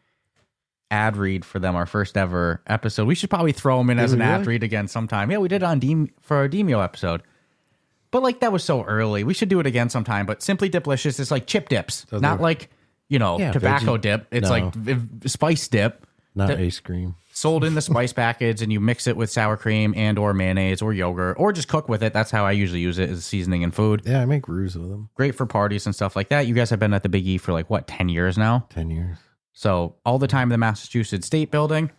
ad read for them, our first ever episode. We should probably throw them in as an ad read again sometime. Yeah, we did it on for our Demio episode. But like that was so early. We should do it again sometime. But Simply Diplicious is like chip dips, So not like, tobacco veggie. dip. It's No. like spice dip. Not ice cream. Sold in the spice package, and you mix it with sour cream and or mayonnaise or yogurt, or just cook with it. That's how I usually use it as seasoning in food. Yeah, I make roux with them. Great for parties and stuff like that. You guys have been at the Big E for 10 years now? 10 years. So all the time in the Massachusetts State Building.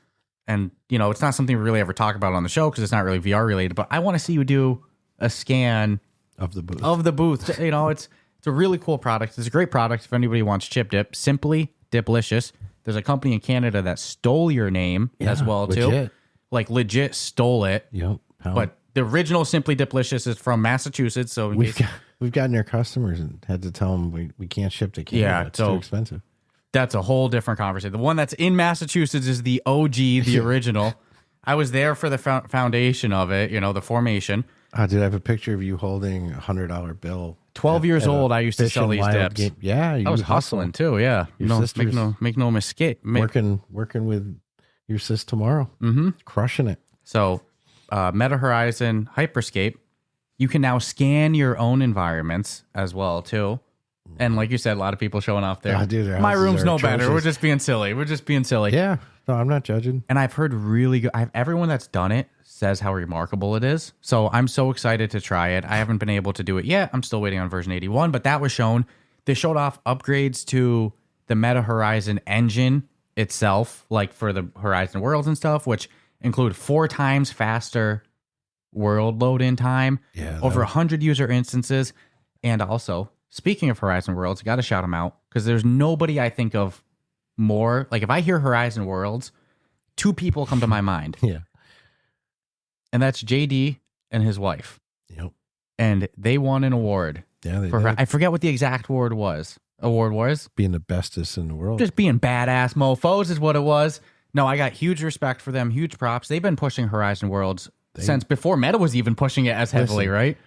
And, it's not something we really ever talk about on the show because it's not really VR related, but I want to see you do a scan Of the booth. It's a really cool product. It's a great product if anybody wants chip dip. Simply Diplicious. There's a company in Canada that stole your name as well, too. Legit. Like, legit stole it. Yep. But the original Simply Diplicious is from Massachusetts. So we've gotten their customers and had to tell them we can't ship to Canada. Yeah, it's too expensive. That's a whole different conversation. The one that's in Massachusetts is the OG, the original. I was there for the foundation of it, the formation. Dude, I have a picture of you holding $100 bill. 12 years old, I used to sell these dips. Yeah, I was hustling too. Yeah, Your sister's make no mistake. working with your sis tomorrow. Mm-hmm. Crushing it. So, Meta Horizon Hyperscape, you can now scan your own environments as well too. And like you said, a lot of people showing off there. Dude, their my houses room's are no better. atrocious. We're just being silly. Yeah, no, I'm not judging. And I've heard really good. Everyone that's done it says how remarkable it is. So I'm so excited to try it. I haven't been able to do it yet. I'm still waiting on version 81, but that was shown. They showed off upgrades to the Meta Horizon engine itself, like for the Horizon Worlds and stuff, which include 4 times faster world load in time, over 100 user instances. And also, speaking of Horizon Worlds, got to shout them out because there's nobody I think of more. Like if I hear Horizon Worlds, 2 people come to my mind. Yeah. And that's JD and his wife. Yep. And they won an award. Yeah, they for did. I forget what the exact award was. Being the bestest in the world. Just being badass mofos is what it was. No, I got huge respect for them. Huge props. They've been pushing Horizon Worlds since before Meta was even pushing it as heavily, right?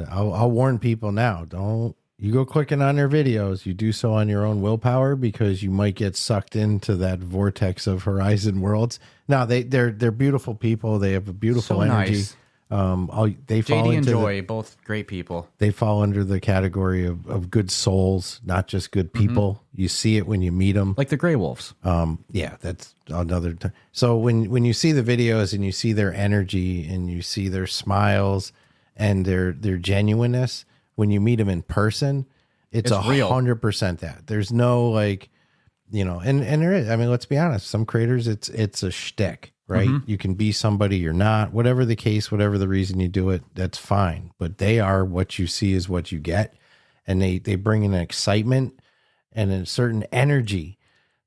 I'll warn people now. Don't you go clicking on their videos. You do so on your own willpower because you might get sucked into that vortex of Horizon Worlds. Now they're beautiful people. They have a beautiful So energy. nice. They fall JD and into Joy, both great people. they fall under the category of good souls, not just good people. You see it when you meet them. Like the Grey Wolves. Yeah, that's another time. So when you see the videos and you see their energy and you see their smiles and their genuineness, when you meet them in person, it's real. 100% that. There's no and there is. I mean, let's be honest. Some creators, it's a shtick, right? You can be somebody you're not. Whatever the case, whatever the reason you do it, that's fine. But they are what you see is what you get, and they bring an excitement and a certain energy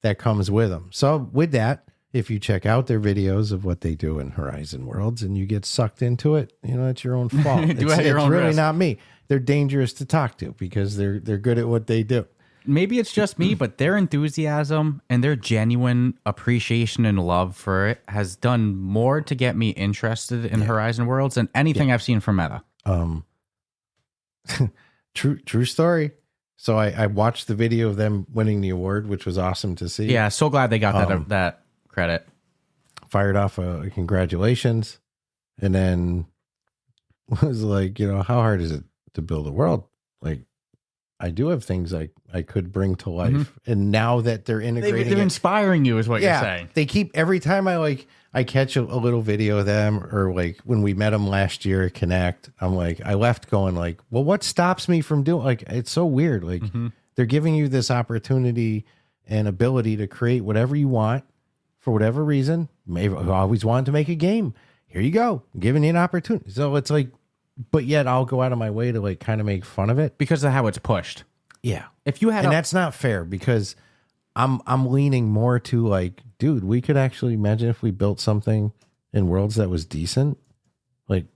that comes with them. So with that, if you check out their videos of what they do in Horizon Worlds and you get sucked into it, it's your own fault. Do it at your own really risk. not me. They're dangerous to talk to because they're good at what they do. Maybe it's just me, but their enthusiasm and their genuine appreciation and love for it has done more to get me interested in Horizon Worlds than anything I've seen from Meta. True story. So I watched the video of them winning the award, which was awesome to see. Yeah, so glad they got that credit. Fired off a congratulations, and then was like, how hard is it to build a world? Like, I do have things I could bring to life, and now that they're integrating, they're inspiring you, is what you're saying. They keep every time I catch a little video of them, or like when we met them last year at Connect, I'm like, I left going like, well, what stops me from doing, like, it's so weird. Like they're giving you this opportunity and ability to create whatever you want for whatever reason. Maybe I always wanted to make a game. Here you go. I'm giving you an opportunity. So it's like, but yet I'll go out of my way to like kind of make fun of it because of how it's pushed. Yeah. If you had, and that's not fair because I'm leaning more to like, dude, we could actually imagine if we built something in Worlds that was decent. Like,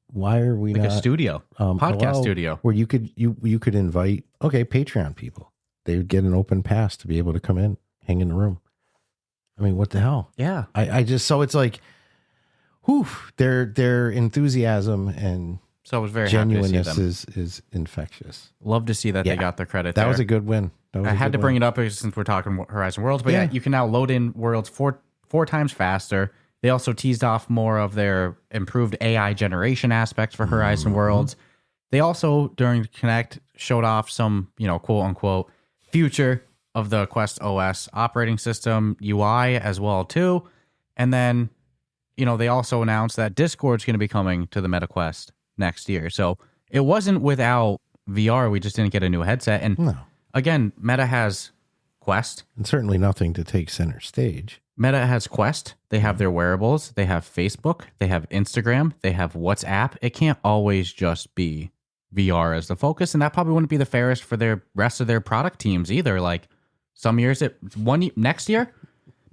why are we like not a studio, podcast studio, where you could invite Patreon people. They would get an open pass to be able to come in, hang in the room. I mean, what the hell? Yeah. I just, so it's like, whew, their enthusiasm and so I was very genuineness happy to see them. is infectious. Love to see that they got their credit. That there. was a good win. I had to bring it up since we're talking Horizon Worlds, but yeah, you can now load in Worlds four times faster. They also teased off more of their improved AI generation aspects for Horizon Worlds. They also, during Connect, showed off some, quote unquote, future of the Quest OS operating system UI as well too. And then, they also announced that Discord's going to be coming to the MetaQuest next year. So it wasn't without VR. We just didn't get a new headset. And again, Meta has Quest. And certainly nothing to take center stage. Meta has Quest. They have their wearables. They have Facebook. They have Instagram. They have WhatsApp. It can't always just be VR as the focus. And that probably wouldn't be the fairest for their rest of their product teams either. Like some years, next year,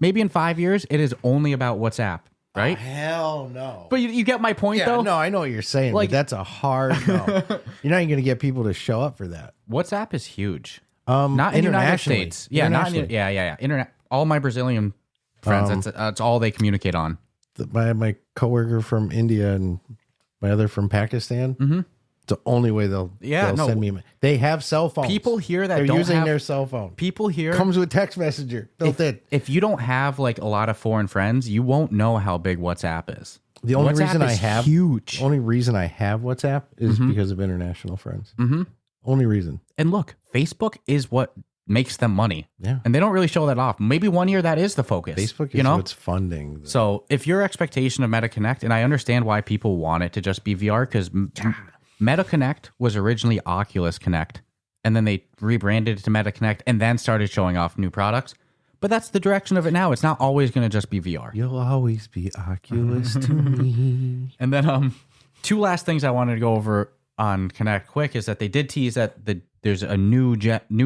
maybe in 5 years, it is only about WhatsApp. Right? Oh, hell no. But you get my point, though? No, I know what you're saying. Like, but that's a hard no. You're not even going to get people to show up for that. WhatsApp is huge. Not in the United States. Yeah, not in, yeah. Internet. All my Brazilian friends, that's all they communicate on. My coworker from India and my other from Pakistan, it's the only way they'll send me. They have cell phones. People here that they're don't using have, their cell phone. People here comes with text messenger. If you don't have like a lot of foreign friends, you won't know how big WhatsApp is. The only WhatsApp reason is I have huge. The only reason I have WhatsApp is because of international friends. Only reason. And look, Facebook is what makes them money. Yeah. And they don't really show that off. Maybe one year that is the focus. Facebook is what's funding. So if your expectation of Meta Connect, and I understand why people want it to just be VR, because Meta Connect was originally Oculus Connect, and then they rebranded it to Meta Connect and then started showing off new products. But that's the direction of it now. It's not always going to just be VR. You'll always be Oculus to me. And then two last things I wanted to go over on Connect quick is that they did tease that there's a new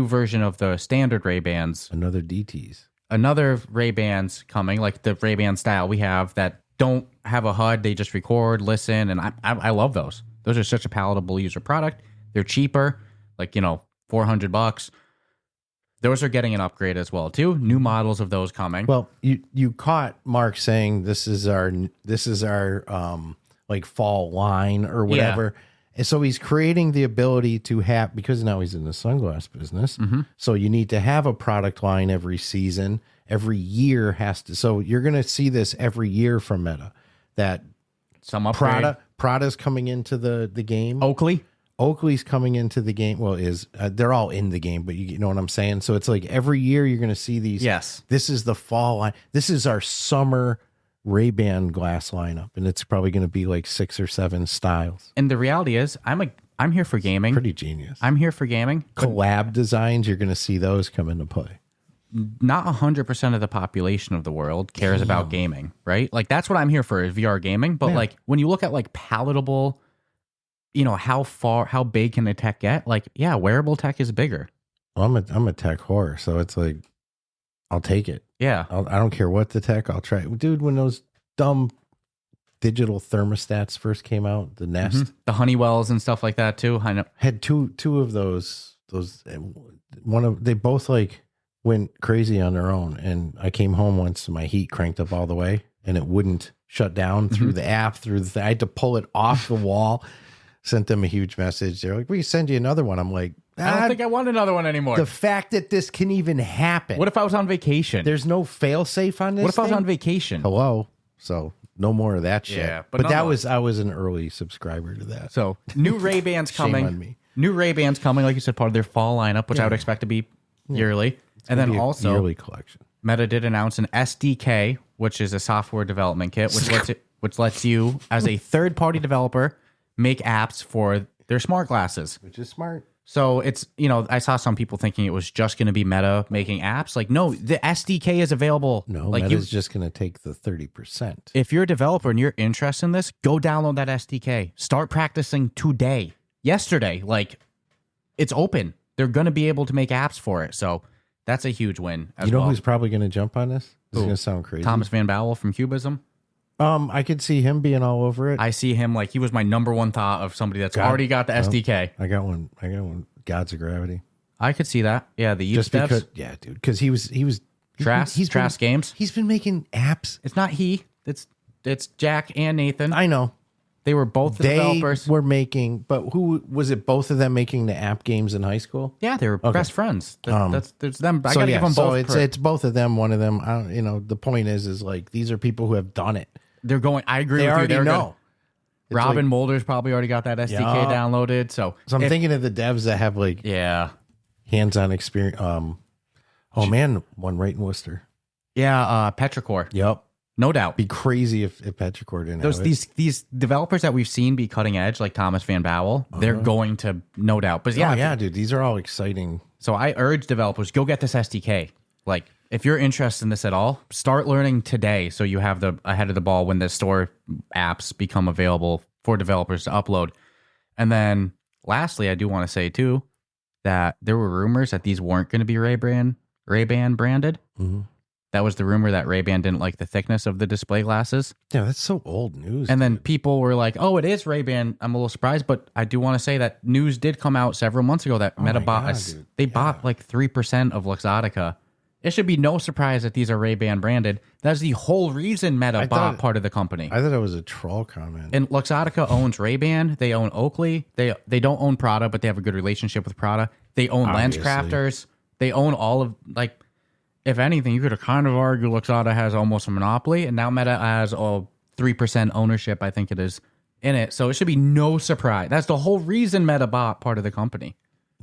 version of the standard Ray-Bans. Another DTs. Another Ray-Bans coming, like the Ray-Ban style we have that don't have a HUD. They just record, listen, and I love those. Those are such a palatable user product. They're cheaper, like, $400. Those are getting an upgrade as well too. New models of those coming. Well, you caught Mark saying this is our like fall line or whatever. Yeah. And so he's creating the ability to have, because now he's in the sunglass business. So you need to have a product line every season. Every year has to. So you're going to see this every year from Meta. That some upgrade. Prada's coming into the game. Oakley's coming into the game. Well, they're all in the game, but you know what I'm saying? So it's like every year you're going to see these. Yes. This is the fall line. This is our summer Ray-Ban glass lineup, and it's probably going to be like 6 or 7 styles. And the reality is, I'm here for gaming. Pretty genius. I'm here for gaming. Collab designs, you're going to see those come into play. Not 100% of the population of the world cares about gaming, right? Like that's what I'm here for is VR gaming. But like when you look at like palatable, how big can the tech get? Like, yeah, wearable tech is bigger. Well, I'm a tech whore, so it's like, I'll take it. Yeah. I don't care what the tech, I'll try it. Dude, when those dumb digital thermostats first came out, the Nest. The Honeywells and stuff like that too. I know. Had two of those, they both like went crazy on their own. And I came home once and my heat cranked up all the way and it wouldn't shut down through the app, I had to pull it off the wall, sent them a huge message. They're like, we can send you another one. I'm like, I don't think I want another one anymore. The fact that this can even happen. What if I was on vacation? There's no fail safe on this. What if I was thing? on vacation? Hello. So no more of that shit. Yeah, but I was an early subscriber to that. So new Ray-Bans Shame coming. on me. New Ray-Bans coming, like you said, part of their fall lineup, which I would expect to be yearly. And then also yearly collection. Meta did announce an SDK, which is a software development kit, which lets you, as a third-party developer, make apps for their smart glasses. Which is smart. So it's, I saw some people thinking it was just going to be Meta making apps. Like, no, the SDK is available. No, like Meta's just going to take the 30%. If you're a developer and you're interested in this, go download that SDK. Start practicing today. Yesterday. Like, it's open. They're going to be able to make apps for it. So that's a huge win as You know well. who's probably going to jump on this? This is going to sound crazy. Thomas Van Bowel from Cubism. I could see him being all over it. I see him like he was my number one thought of somebody that's already got the SDK. I got one. Gods of Gravity. I could see that. Yeah, the Just devs. because, yeah, dude. Because he was Trask Games. He's been making apps. It's not he. It's Jack and Nathan. I know. They were both the developers. Were making, but who was it? Both of them making the app games in high school. Yeah, they were best friends. There's them. I gotta give them so both. it's both of them. One of them. I don't, the point is like these are people who have done it. They're going. I agree They with you. already They're know. Good. Robin Mulder's probably already got that SDK downloaded. So I'm thinking of the devs that have like hands-on experience. Oh man, one right in Worcester. Yeah, Petrichor. Yep. No doubt. Be crazy if Petrichor didn't have it. These developers that we've seen be cutting edge, like Thomas Van Bowel, they're going to, no doubt. But yeah, dude, these are all exciting. So I urge developers, go get this SDK. Like, if you're interested in this at all, start learning today so you have the ahead of the ball when the store apps become available for developers to upload. And then lastly, I do want to say too that there were rumors that these weren't going to be Ray-Ban branded. Mm-hmm. That was the rumor that Ray-Ban didn't like the thickness of the display glasses. Yeah, that's so old news. And then people were like, oh, it is Ray-Ban. I'm a little surprised, but I do want to say that news did come out several months ago that Meta bought bought like 3% of Luxottica. It should be no surprise that these are Ray-Ban branded. That's the whole reason Meta bought part of the company. I thought it was a troll comment. And Luxottica owns Ray-Ban. They own Oakley. They don't own Prada, but they have a good relationship with Prada. They own LensCrafters. They own all of, like, if anything, you could kind of argue Luxottica has almost a monopoly, and now Meta has 3% ownership, I think it is, in it. So it should be no surprise. That's the whole reason Meta bought part of the company,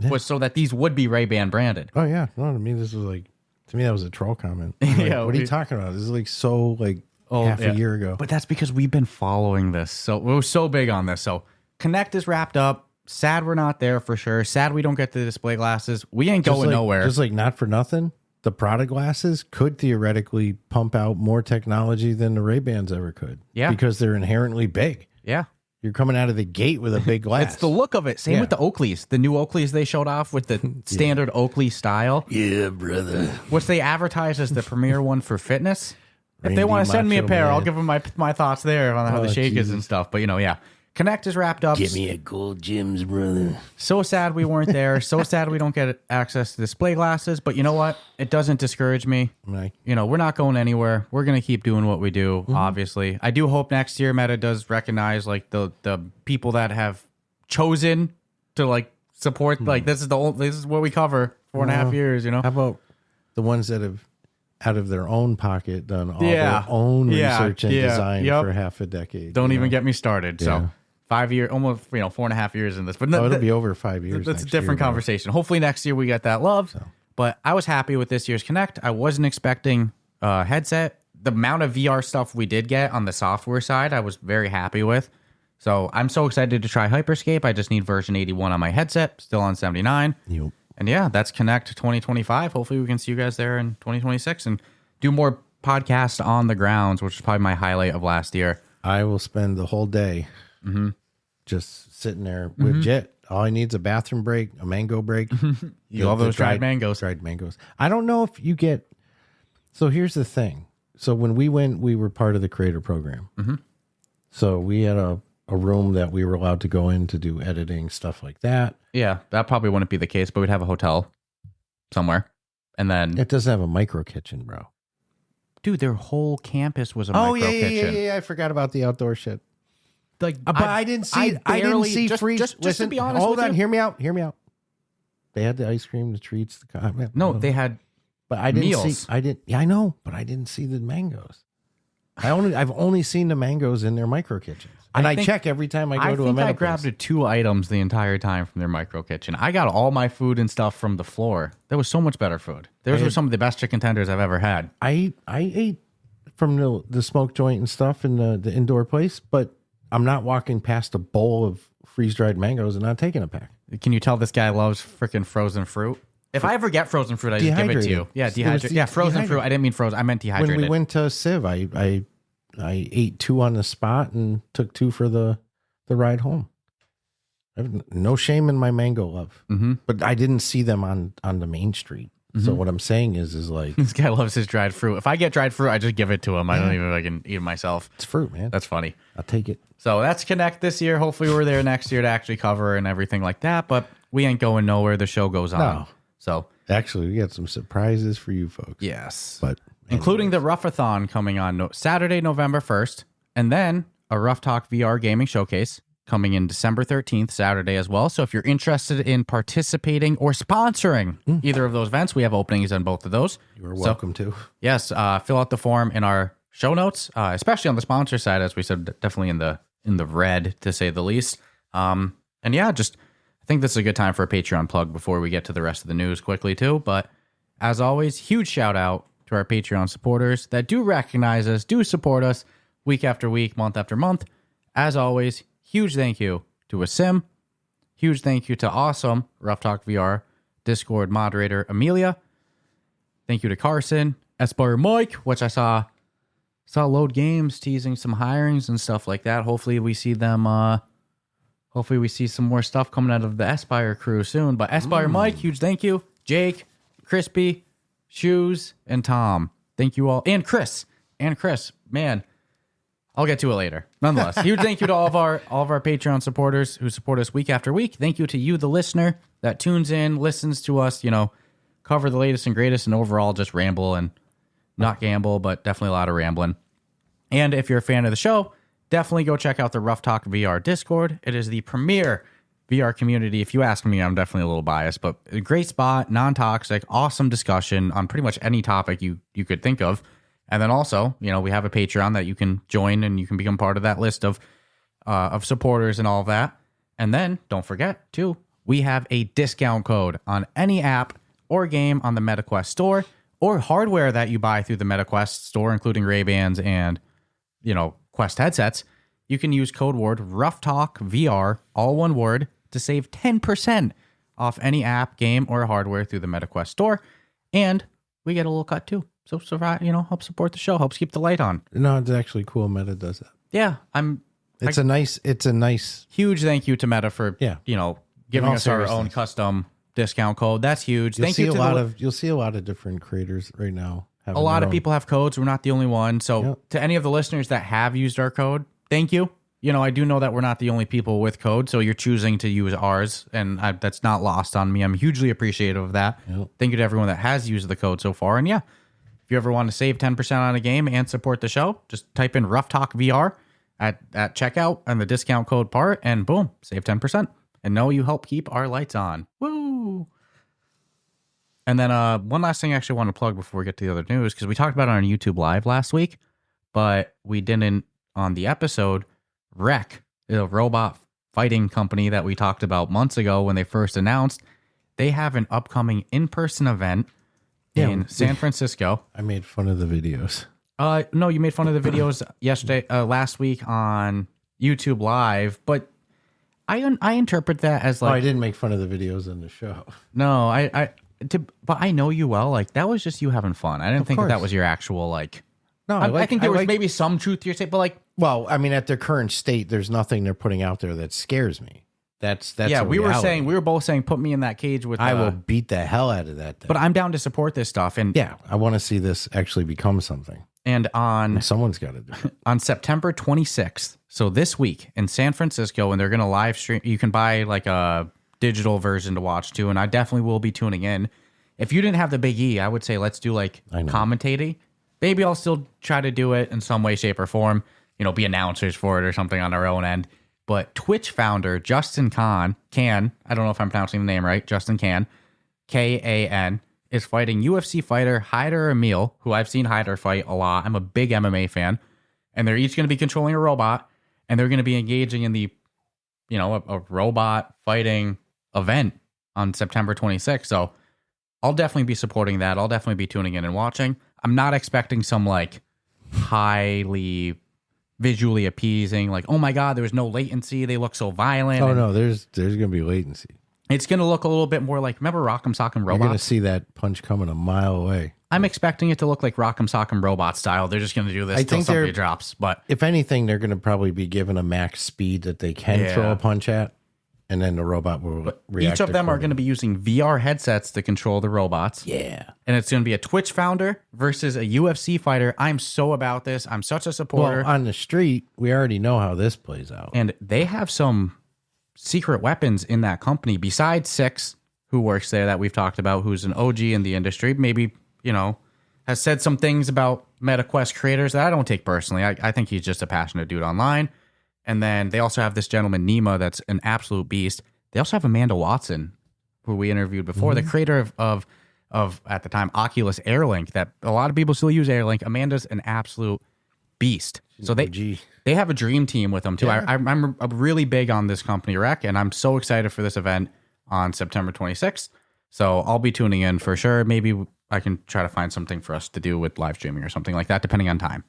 was so that these would be Ray-Ban branded. Oh, yeah. No, to me, this was like, that was a troll comment. Like, Yeah, what are you talking about? This is like so, like, half a year ago. But that's because we've been following this. So we're so big on this. So Connect is wrapped up. Sad we're not there for sure. Sad we don't get the display glasses. We ain't going nowhere. Just like not for nothing. The Prada glasses could theoretically pump out more technology than the Ray-Bans ever could. Yeah. Because they're inherently big. Yeah. You're coming out of the gate with a big glass. It's the look of it. Same with the Oakleys. The new Oakleys they showed off with the standard Oakley style. Yeah, brother. Which they advertise as the premier one for fitness. If they Randy want to send me a Macho pair, Man. I'll give them my thoughts there on how the shake is and stuff. But, Connect is wrapped up. Get me a gold Jims, brother. So sad we weren't there. So sad we don't get access to display glasses. But you know what? It doesn't discourage me. Right. We're not going anywhere. We're going to keep doing what we do, obviously. I do hope next year Meta does recognize like the people that have chosen to like support. Like this is what we cover 4.5 years, How about the ones that have out of their own pocket done all their own research and design for half a decade? Don't even get me started. So 5 year, almost 4.5 years in this, but it'll be over 5 years. That's a different conversation. Hopefully next year we get that love. But I was happy with this year's Connect. I wasn't expecting a headset. The amount of VR stuff we did get on the software side, I was very happy with. So I'm so excited to try Hyperscape. I just need version 81 on my headset, still on 79. Yep. And that's Connect 2025. Hopefully we can see you guys there in 2026 and do more podcasts on the grounds, which is probably my highlight of last year. I will spend the whole day just sitting there with Jet. All I need is a bathroom break, a mango break. You love those dried mangoes. Dried mangoes. I don't know if you get... So here's the thing. So when we went, we were part of the creator program. So we had a room that we were allowed to go in to do editing, stuff like that. Yeah, that probably wouldn't be the case, but we'd have a hotel somewhere. And then... It doesn't have a micro kitchen, bro. Dude, their whole campus was a micro kitchen. Yeah. I forgot about the outdoor shit. Like, But I didn't see free. Just to be honest Hold with on. you. Hear me out. They had the ice cream, the treats. No, they had but I didn't meals. see. I didn't. Yeah, I know, but I didn't see the mangoes. I've only seen the mangoes in their micro kitchens, and I check every time I go to a menu. I grabbed 2 items the entire time from their micro kitchen. I got all my food and stuff from the floor. There was so much better food. Those were some of the best chicken tenders I've ever had. I ate from the smoke joint and stuff in the indoor place, but I'm not walking past a bowl of freeze dried mangoes and not taking a pack. Can you tell this guy loves freaking frozen fruit? If I ever get frozen fruit, I just give it to you. Yeah, dehydrated. Yeah, frozen fruit. I didn't mean frozen. I meant dehydrated. When we went to Civ, I ate 2 on the spot and took 2 for the ride home. I have no shame in my mango love, but I didn't see them on the main street. So what I'm saying is like this guy loves his dried fruit. If I get dried fruit, I just give it to him. I don't even I can eat it myself. It's fruit, man. That's funny. I'll take it. So that's Connect this year. Hopefully we're there next year to actually cover and everything like that. But we ain't going nowhere. The show goes on. No. So actually, we got some surprises for you folks. Yes, but including the Ruffathon coming on Saturday, November 1st, and then a Ruff Talk VR gaming showcase coming in December 13th, Saturday as well. So if you're interested in participating or sponsoring either of those events, we have openings on both of those. You're welcome to. Yes, fill out the form in our show notes, especially on the sponsor side, as we said, definitely in the red to say the least. And yeah, just I think this is a good time for a Patreon plug before we get to the rest of the news quickly too. But as always, huge shout out to our Patreon supporters that do recognize us, do support us week after week, month after month. As always, huge thank you to Asim. Huge thank you to awesome Ruff Talk VR Discord moderator Amelia. Thank you to Carson, Esper Mike, which I saw Load Games teasing some hirings and stuff like that. Hopefully we see them. Hopefully we see some more stuff coming out of the Aspire crew soon. But Aspire Mike, huge thank you. Jake, Crispy, Shoes, and Tom. Thank you all. And Chris. Man, I'll get to it later. Nonetheless, huge thank you to all of our Patreon supporters who support us week after week. Thank you to you, the listener, that tunes in, listens to us, cover the latest and greatest, and overall just ramble and not gamble, but definitely a lot of rambling. And if you're a fan of the show, definitely go check out the Ruff Talk VR Discord. It is the premier VR community. If you ask me, I'm definitely a little biased, but a great spot, non-toxic, awesome discussion on pretty much any topic you could think of. And then also, we have a Patreon that you can join and you can become part of that list of supporters and all of that. And then don't forget too, we have a discount code on any app or game on the MetaQuest store or hardware that you buy through the MetaQuest store, including Ray-Bans and, Quest headsets. You can use code word RuffTalkVR, all one word, to save 10% off any app, game, or hardware through the MetaQuest store. And we get a little cut too. So, help support the show, helps keep the light on. No, it's actually cool. Meta does that. Yeah, It's a nice huge thank you to Meta for giving us our own custom discount code. That's huge. You'll see a lot of different creators right now. A lot of people have codes. We're not the only one. So to any of the listeners that have used our code, thank you. I do know that we're not the only people with code, so you're choosing to use ours, and that's not lost on me. I'm hugely appreciative of that. Yep. Thank you to everyone that has used the code so far. And yeah, if you ever want to save 10% on a game and support the show, just type in Ruff Talk VR at checkout and the discount code part, and boom, save 10%. And know you help keep our lights on. Woo! And then one last thing I actually want to plug before we get to the other news, because we talked about it on YouTube Live last week, but we didn't on the episode. Rec, a robot fighting company that we talked about months ago when they first announced, they have an upcoming in-person event in San Francisco. I made fun of the videos. No, you made fun of the videos last week on YouTube Live, but I interpret that as like... I didn't make fun of the videos on the show. No, but I know you well. Like, that was just you having fun. I didn't think that was your actual, like... No, I think there was maybe some truth to your statement, but like... Well, I mean, at their current state, there's nothing they're putting out there that scares me. That's yeah. We were both saying, put me in that cage with. I will beat the hell out of that thing. But I'm down to support this stuff, and yeah, I want to see this actually become something. And someone's got to do it on September 26th. So this week in San Francisco, and they're going to live stream. You can buy like a digital version to watch too, and I definitely will be tuning in. If you didn't have the Big E, I would say let's do like commentating. Maybe I'll still try to do it in some way, shape, or form. Be announcers for it or something on our own end. But Twitch founder Justin Can, I don't know if I'm pronouncing the name right, Justin Can, Kan, is fighting UFC fighter Hyder Emil, who I've seen Hyder fight a lot. I'm a big MMA fan. And they're each going to be controlling a robot, and they're going to be engaging in the, a robot fighting event on September 26th. So I'll definitely be supporting that. I'll definitely be tuning in and watching. I'm not expecting some like highly visually appeasing, like, oh my God, there's no latency. They look so violent. Oh, no, there's going to be latency. It's going to look a little bit more like, remember Rock'em Sock'em Robots? You're going to see that punch coming a mile away. I'm expecting it to look like Rock'em Sock'em Robot style. They're just going to do this until somebody drops. But if anything, they're going to probably be given a max speed that they can throw a punch at, and then the robot will react. Each of them are going to be using VR headsets to control the robots. Yeah. And it's going to be a Twitch founder versus a UFC fighter. I'm so about this. I'm such a supporter. Well, on the street, we already know how this plays out. And they have some secret weapons in that company besides Six, who works there that we've talked about, who's an OG in the industry. Maybe, has said some things about MetaQuest creators that I don't take personally. I think he's just a passionate dude online. And then they also have this gentleman, Nima, that's an absolute beast. They also have Amanda Watson, who we interviewed before, the creator of at the time, Oculus Airlink, that a lot of people still use Airlink. Amanda's an absolute beast. So they have a dream team with them, too. Yeah. I'm really big on this company, Rec, and I'm so excited for this event on September 26th. So I'll be tuning in for sure. Maybe I can try to find something for us to do with live streaming or something like that, depending on time.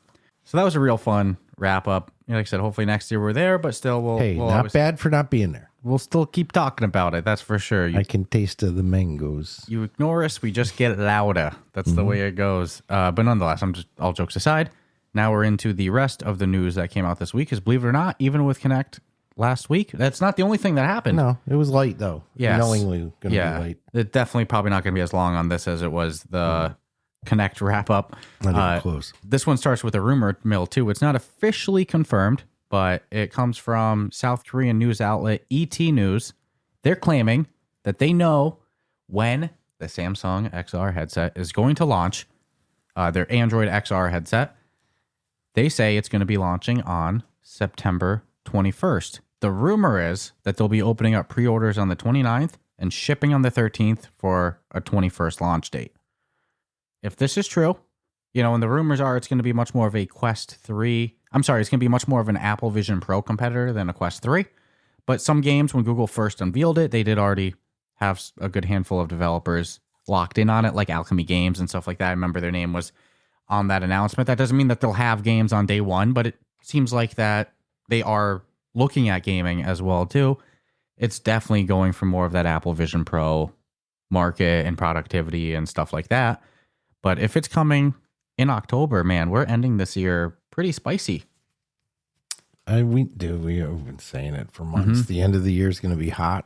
So that was a real fun wrap up. Like I said, hopefully next year we're there, but still we'll not bad for not being there. We'll still keep talking about it. That's for sure. I can taste the mangoes. You ignore us, we just get louder. That's the way it goes. But nonetheless, I'm just all jokes aside. Now we're into the rest of the news that came out this week. Because believe it or not, even with Connect last week, that's not the only thing that happened. No, it was light though. Yes. Knowingly going to be late. It definitely probably not going to be as long on this as it was the Connect wrap up. Not even close. This one starts with a rumor mill too. It's not officially confirmed, but it comes from South Korean news outlet ET News. They're claiming that they know when the Samsung XR headset is going to launch, their Android XR headset. They say it's going to be launching on September 21st. The rumor is that they'll be opening up pre-orders on the 29th and shipping on the 13th for a 21st launch date. If this is true, and the rumors are it's going to be much more of a Quest 3. I'm sorry, it's going to be much more of an Apple Vision Pro competitor than a Quest 3. But some games, when Google first unveiled it, they did already have a good handful of developers locked in on it, like Alchemy Games and stuff like that. I remember their name was on that announcement. That doesn't mean that they'll have games on day one, but it seems like that they are looking at gaming as well, too. It's definitely going for more of that Apple Vision Pro market and productivity and stuff like that. But if it's coming in October, man, we're ending this year pretty spicy. We have been saying it for months. The end of the year is going to be hot.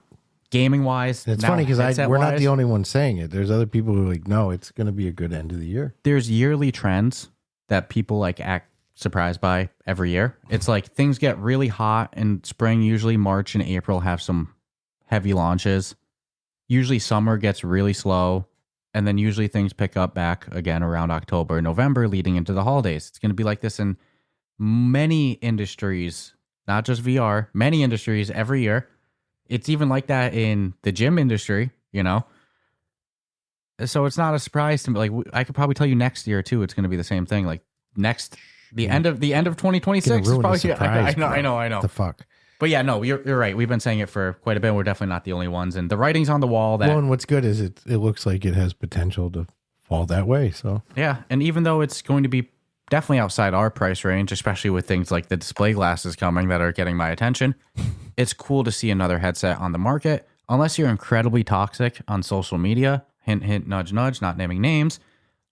Gaming wise. It's funny because we're not the only ones saying it. There's other people who are like, no, it's going to be a good end of the year. There's yearly trends that people act surprised by every year. It's like things get really hot in spring. Usually March and April have some heavy launches. Usually summer gets really slow. And then usually things pick up back again around October, November, leading into the holidays. It's going to be like this in many industries, not just VR, many industries every year. It's even like that in the gym industry, So it's not a surprise to me. Like I could probably tell you next year too, it's going to be the same thing. Like the end of 2026 is probably. I know. The fuck. But yeah, no, you're right. We've been saying it for quite a bit. We're definitely not the only ones. And the writing's on the wall. That, well, and what's good is it looks like it has potential to fall that way. So yeah, and even though it's going to be definitely outside our price range, especially with things like the display glasses coming that are getting my attention, it's cool to see another headset on the market. Unless you're incredibly toxic on social media, hint, hint, nudge, nudge, not naming names,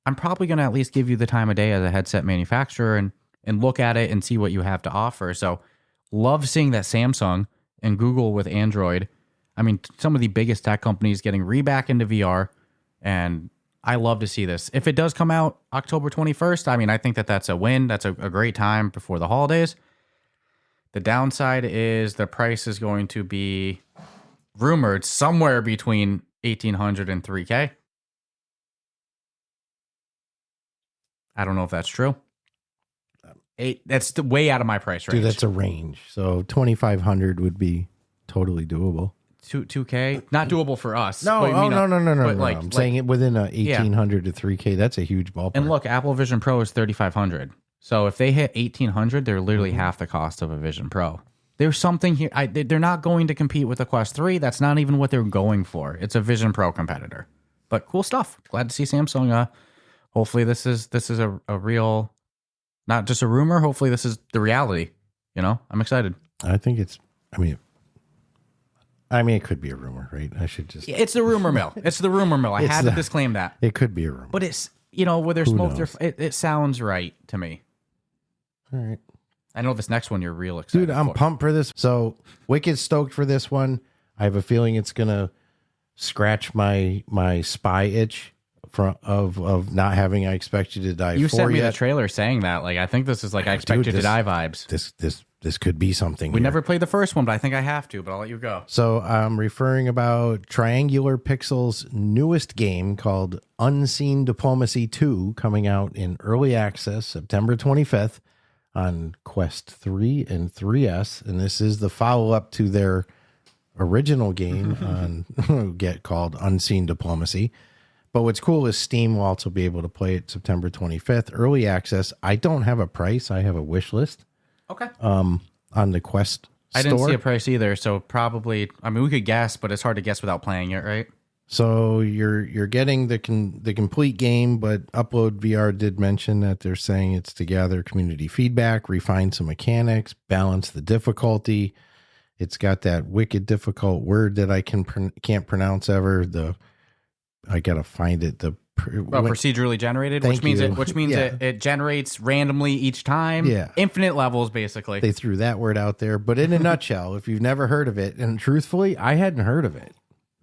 I'm probably going to at least give you the time of day as a headset manufacturer and look at it and see what you have to offer. So love seeing that Samsung and Google with Android. I mean, some of the biggest tech companies getting back into VR, and I love to see this. If it does come out October 21st, I mean, I think that's a win. That's a great time before the holidays. The downside is the price is going to be rumored somewhere between $1,800 and $3,000. I don't know if that's true. That's way out of my price range. Dude, that's a range. So $2,500 would be totally doable. 2K. Not doable for us. No, but, no. But Like, I'm saying it within a 1800 to 3K. That's a huge ballpark. And look, Apple Vision Pro is 3,500. So if they hit 1,800, they're literally half the cost of a Vision Pro. There's something here. They're not going to compete with the Quest 3. That's not even what they're going for. It's a Vision Pro competitor. But cool stuff. Glad to see Samsung. Hopefully this is a real, not just a rumor. Hopefully this is the reality. I'm excited. I think it's. I mean, it could be a rumor, right? I should just. It's the rumor mill. It's the rumor mill. I had to disclaim that. It could be a rumor, but it's where there's smoke, it sounds right to me. All right. I know this next one you're real excited. Dude, I'm pumped for this. So wicked stoked for this one. I have a feeling it's gonna scratch my spy itch of not having I Expect You to Die. You 4 sent me yet. the trailer saying that. Like, I think this is like I Expect You to Die vibes. This could be something. We never played the first one, but I think I have to. But I'll let you go. So I'm referring about Triangular Pixel's newest game called Unseen Diplomacy 2, coming out in early access September 25th on Quest 3 and 3S. And this is the follow-up to their original game on called Unseen Diplomacy. But what's cool is Steam will also be able to play it September 25th, early access. I don't have a price. I have a wish list. Okay. On the Quest store. I didn't see a price either, so probably. I mean, we could guess, but it's hard to guess without playing it, right? So you're getting the complete game, but Upload VR did mention that they're saying it's to gather community feedback, refine some mechanics, balance the difficulty. It's got that wicked difficult word that I can't pronounce ever. I gotta find it. Procedurally generated, which means it generates randomly each time. Yeah, infinite levels basically. They threw that word out there, but in a nutshell, if you've never heard of it, and truthfully, I hadn't heard of it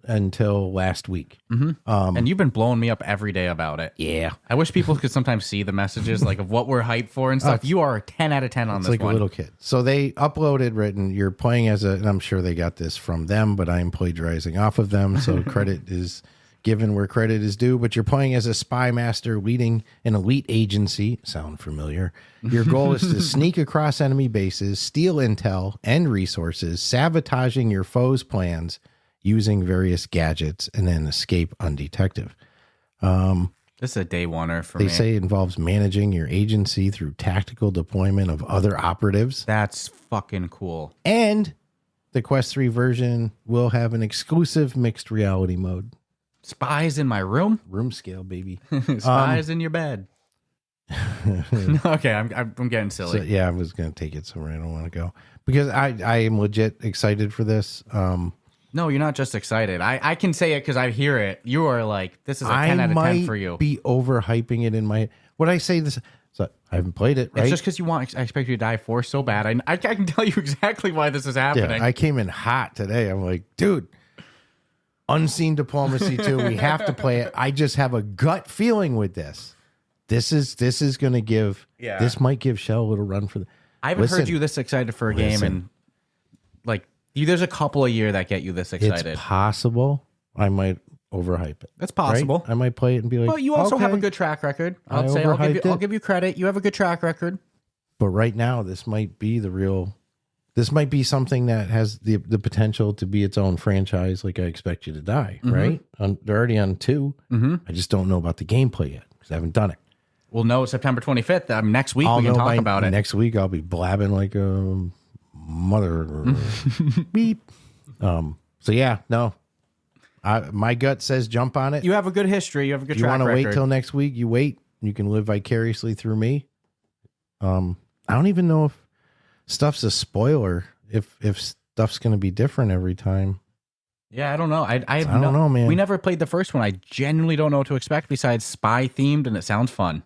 until last week. Mm-hmm. And you've been blowing me up every day about it. Yeah, I wish people could sometimes see the messages like of what we're hyped for and stuff. You are a 10 out of 10 on this like one. A little kid. So they uploaded you're playing and I'm sure they got this from them, but I am plagiarizing off of them. So credit is given where credit is due, but you're playing as a spy master leading an elite agency. Sound familiar? Your goal is to sneak across enemy bases, steal intel and resources, sabotaging your foes' plans using various gadgets, and then escape undetected. This is a day oneer for me. They say it involves managing your agency through tactical deployment of other operatives. That's fucking cool. And the Quest 3 version will have an exclusive mixed reality mode. Spies in my room? Room scale, baby. Spies in your bed. Okay, I'm getting silly. So, yeah, I was going to take it somewhere I don't want to go. Because I am legit excited for this. No, you're not just excited. I can say it because I hear it. You are like, this is a 10 out of 10 for you. I might be overhyping it in my... When I say this... So I haven't played it, right? It's just because you want I Expect You to Die 4 so bad. I can tell you exactly why this is happening. Yeah, I came in hot today. I'm like, dude... Unseen Diplomacy 2. We have to play it. I just have a gut feeling with this. This is going to give. Yeah. This might give Shell a little run for the. I haven't heard you this excited for a game, and like there's a couple a year that get you this excited. It's possible. I might overhype it. That's possible. Right? I might play it and be like. Well, you also have a good track record. I'll give you credit. You have a good track record. But right now, this might be the real. This might be something that has the potential to be its own franchise, like I Expect You to Die, right? They're already on 2. Mm-hmm. I just don't know about the gameplay yet because I haven't done it. We'll know September 25th. Next week we can talk about it. Next week I'll be blabbing like a mother. Beep. So yeah, no. My gut says jump on it. You have a good history. You have a good track record. You want to wait till next week? You wait. You can live vicariously through me. I don't even know if stuff's a spoiler if stuff's going to be different every time. Yeah, I don't know. I don't know, man. We never played the first one. I genuinely don't know what to expect besides spy themed, and it sounds fun.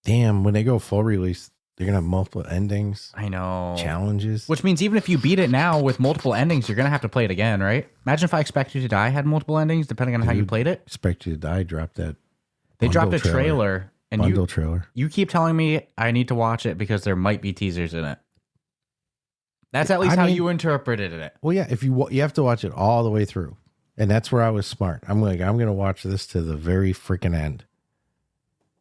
Damn, when they go full release, they're going to have multiple endings. I know. Challenges. Which means even if you beat it now with multiple endings, you're going to have to play it again, right? Imagine if I Expect You to Die had multiple endings, depending on how you played it. Expect You to Die dropped that. They dropped a trailer. And bundle trailer. You keep telling me I need to watch it because there might be teasers in it. That's at least how you interpreted it. Well, yeah, if you have to watch it all the way through, and that's where I was smart. I'm going to watch this to the very freaking end.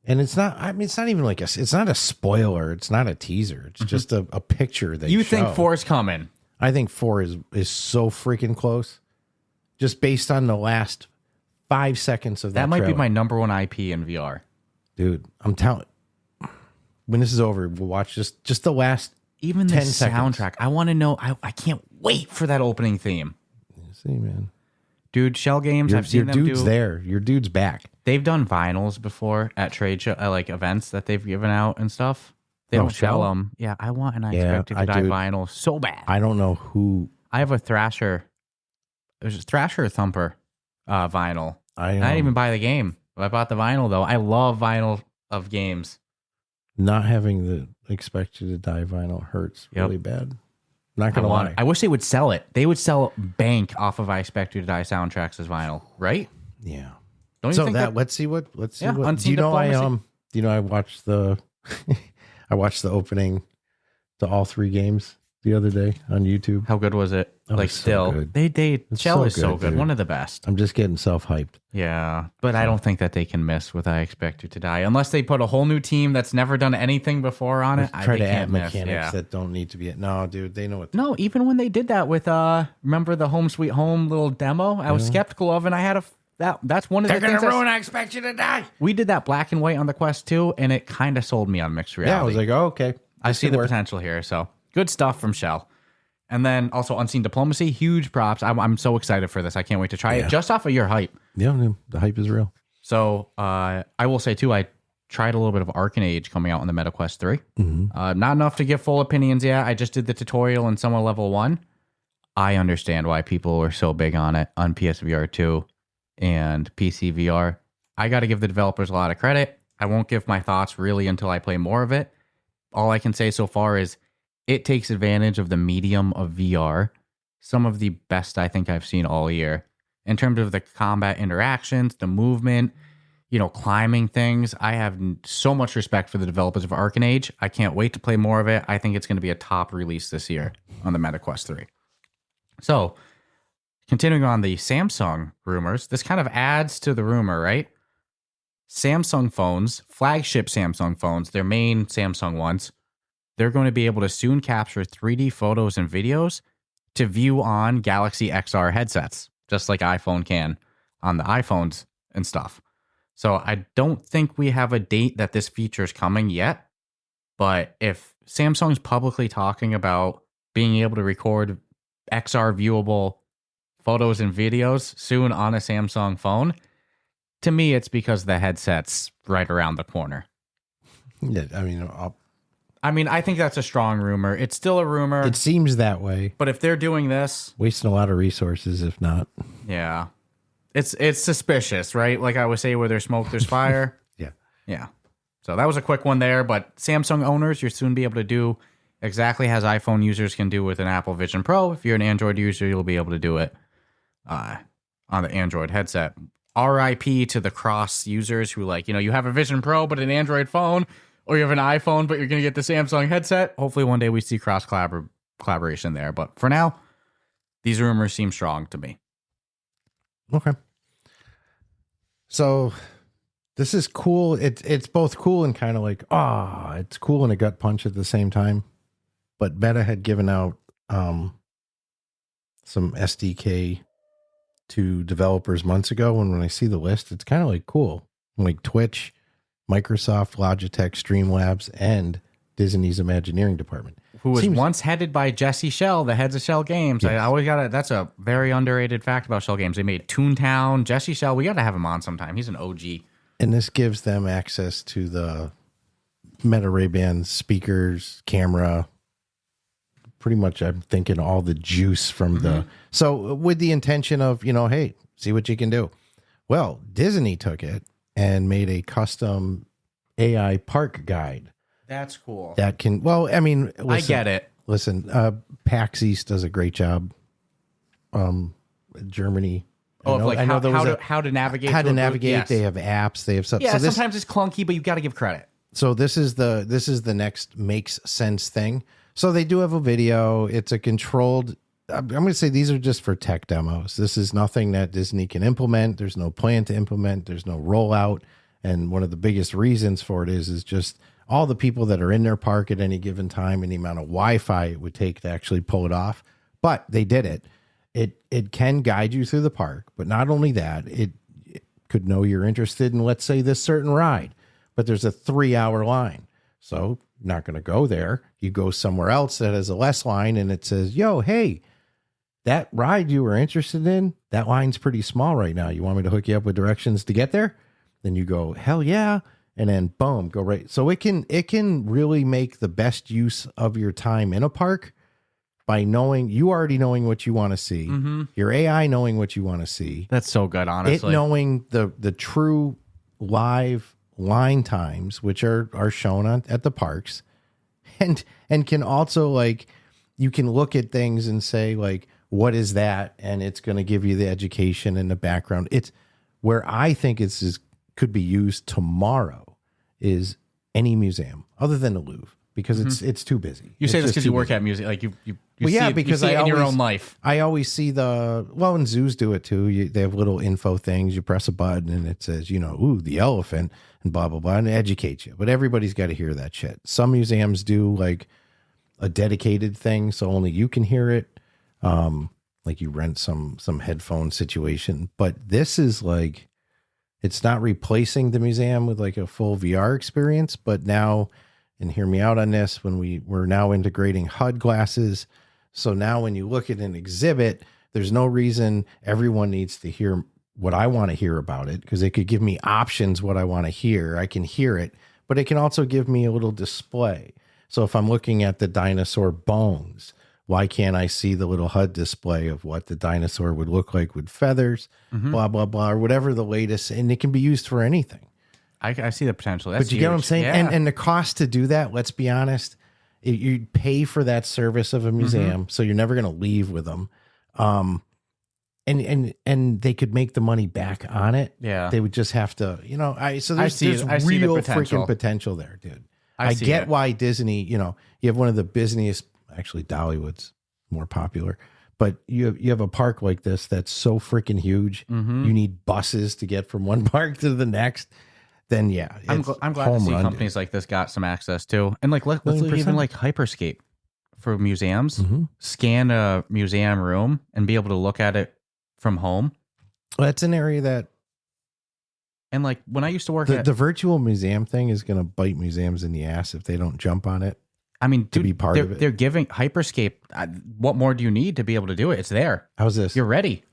And it's not. I mean, it's not even like it's not a spoiler. It's not a teaser. It's just a picture that you think 4's coming. I think 4 is so freaking close. Just based on the last 5 seconds of that might be trailer. my number one IP in VR. Dude, I'm telling. When this is over, we'll watch just the last Even the 10 seconds. soundtrack. I want to know. I can't wait for that opening theme. See, man. Dude, Shell Games, I've seen them do. Your dude's there. Your dude's back. They've done vinyls before at trade show, like events that they've given out and stuff. They Oh, don't sell Shell? them. Yeah, I want an I Yeah, Expect It to I Die do. vinyl so bad. I don't know who. I have a Thrasher. There's a Thrasher Thumper vinyl. I didn't even buy the game. I bought the vinyl, though. I love vinyl of games. Not having the Expect You to Die vinyl hurts really bad. Not gonna lie. I wish they would sell it. They would sell bank off of I Expect You to Die soundtracks as vinyl, right? Yeah. Don't you So think that let's see what Yeah, do Unseen you know Diplomacy. do you know I watched the I watched the opening to all 3 games the other day on YouTube. How good was it? Oh, Like it's so still, good. Shell so is so good, good. dude. One of the best. I'm just getting self-hyped. Yeah, but I don't think that they can miss with I Expect You to Die unless they put a whole new team that's never done anything before on it. Try they to add can't miss. mechanics Yeah. that don't need to be. No, dude, they know what. No, even when they did that with remember the Home Sweet Home little demo, I was skeptical of, and I had that's one of the things. I Expect You to Die. We did that black and white on the Quest 2, and it kind of sold me on mixed reality. Yeah, I was like, oh, okay. I This see could the work. potential here. So good stuff from Shell. And then also Unseen Diplomacy, huge props. I'm so excited for this. I can't wait to try it just off of your hype. Yeah, no, the hype is real. So I will say too, I tried a little bit of Arcane Age coming out on the MetaQuest 3. Not enough to give full opinions yet. I just did the tutorial in Summer Level 1. I understand why people are so big on it on PSVR 2 and PCVR. I got to give the developers a lot of credit. I won't give my thoughts really until I play more of it. All I can say so far is it takes advantage of the medium of VR. Some of the best I think I've seen all year. In terms of the combat interactions, the movement, climbing things. I have so much respect for the developers of Arcane Age. I can't wait to play more of it. I think it's going to be a top release this year on the MetaQuest 3. So, continuing on the Samsung rumors, this kind of adds to the rumor, right? Samsung phones, flagship Samsung phones, their main Samsung ones, they're going to be able to soon capture 3D photos and videos to view on Galaxy XR headsets, just like iPhone can on the iPhones and stuff. So I don't think we have a date that this feature is coming yet, but if Samsung's publicly talking about being able to record XR viewable photos and videos soon on a Samsung phone, to me, it's because the headset's right around the corner. Yeah, I mean, I think that's a strong rumor. It's still a rumor. it seems that way. But if they're doing this, Wasting a lot of resources, if not. yeah, it's suspicious, right? Like I was saying, where there's smoke, there's fire. Yeah. So that was a quick one there. But Samsung owners, you'll soon be able to do exactly as iPhone users can do with an Apple Vision Pro. If you're an Android user, you'll be able to do it on the Android headset. RIP to the cross users who you have a Vision Pro but an Android phone, or you have an iPhone but you're going to get the Samsung headset. Hopefully one day we see cross collaboration there. But for now, these rumors seem strong to me. Okay. So this is cool. It's both cool and kind of like, it's cool and a gut punch at the same time. But Meta had given out some SDK to developers months ago, and when I see the list, it's kind of like cool. Like Twitch, Microsoft, Logitech, Streamlabs, and Disney's Imagineering department. Who was once headed by Jesse Shell, the heads of Shell Games. Yes. I always that's a very underrated fact about Shell Games. They made Toontown. Jesse Shell, we got to have him on sometime. He's an OG. And this gives them access to the Meta Ray-Ban speakers, camera, pretty much I'm thinking all the juice from the... So with the intention of, hey, see what you can do. Well, Disney took it and made a custom AI park guide. That's cool. That can... Well, I mean... Listen, I get it. Listen, PAX East does a great job. Germany... How to navigate. How to through a navigate. booth. Yes. They have apps. They have stuff. Yeah, so this, sometimes it's clunky, but you've got to give credit. So this is the next makes sense thing. So they do have a video. It's a controlled. I'm going to say these are just for tech demos. This is nothing that Disney can implement. There's no plan to implement. There's no rollout. And one of the biggest reasons for it is just all the people that are in their park at any given time and the amount of Wi-Fi it would take to actually pull it off. but they did it. It can guide you through the park, but not only that, it could know you're interested in, let's say, this certain ride, but there's a 3-hour line. So not going to go there. You go somewhere else that has a less line, and it says, yo, hey, that ride you were interested in, that line's pretty small right now. You want me to hook you up with directions to get there? Then you go, hell yeah. And then boom, go right. So it can really make the best use of your time in a park by you already knowing what you want to see, your AI knowing what you want to see. That's so good, honestly. It knowing the true live line times, which are shown at the parks, and can also, like, you can look at things and say, like, what is that? And it's going to give you the education and the background. It's where I think could be used tomorrow is any museum other than the Louvre, because it's too busy. You say this because you work at museum, like you because you see it in your own life. I always see and zoos do it too. They have little info things. You press a button and it says, ooh, the elephant and blah, blah, blah, and it educates you. But everybody's got to hear that shit. Some museums do like a dedicated thing, so only you can hear it. Like you rent some headphone situation, but this is like, it's not replacing the museum with like a full VR experience, but now, and hear me out on this, when we're now integrating HUD glasses. So now when you look at an exhibit, there's no reason everyone needs to hear what I want to hear about it, because it could give me options what I want to hear. I can hear it, but it can also give me a little display. So if I'm looking at the dinosaur bones, why can't I see the little HUD display of what the dinosaur would look like with feathers, blah, blah, blah, or whatever the latest, and it can be used for anything. I see the potential. That's but you huge. get what I'm saying? Yeah. And the cost to do that, let's be honest, you pay for that service of a museum, so you're never going to leave with them. And they could make the money back on it. Yeah. They would just have to, so there's see real the potential. freaking potential there, dude. I get why Disney, you have one of the busiest, actually Dollywood's more popular, but you have a park like this that's so freaking huge. You need buses to get from one park to the next. Then yeah, I'm glad to see companies like this got some access too. And like let's look even like Hyperscape for museums. Scan a museum room and be able to look at it from home. Well, that's an area that, and like when I used to work the virtual museum thing is going to bite museums in the ass if they don't jump on it. I mean, to be part of it. They're giving Hyperscape. What more do you need to be able to do it? It's there. How's this? You're ready.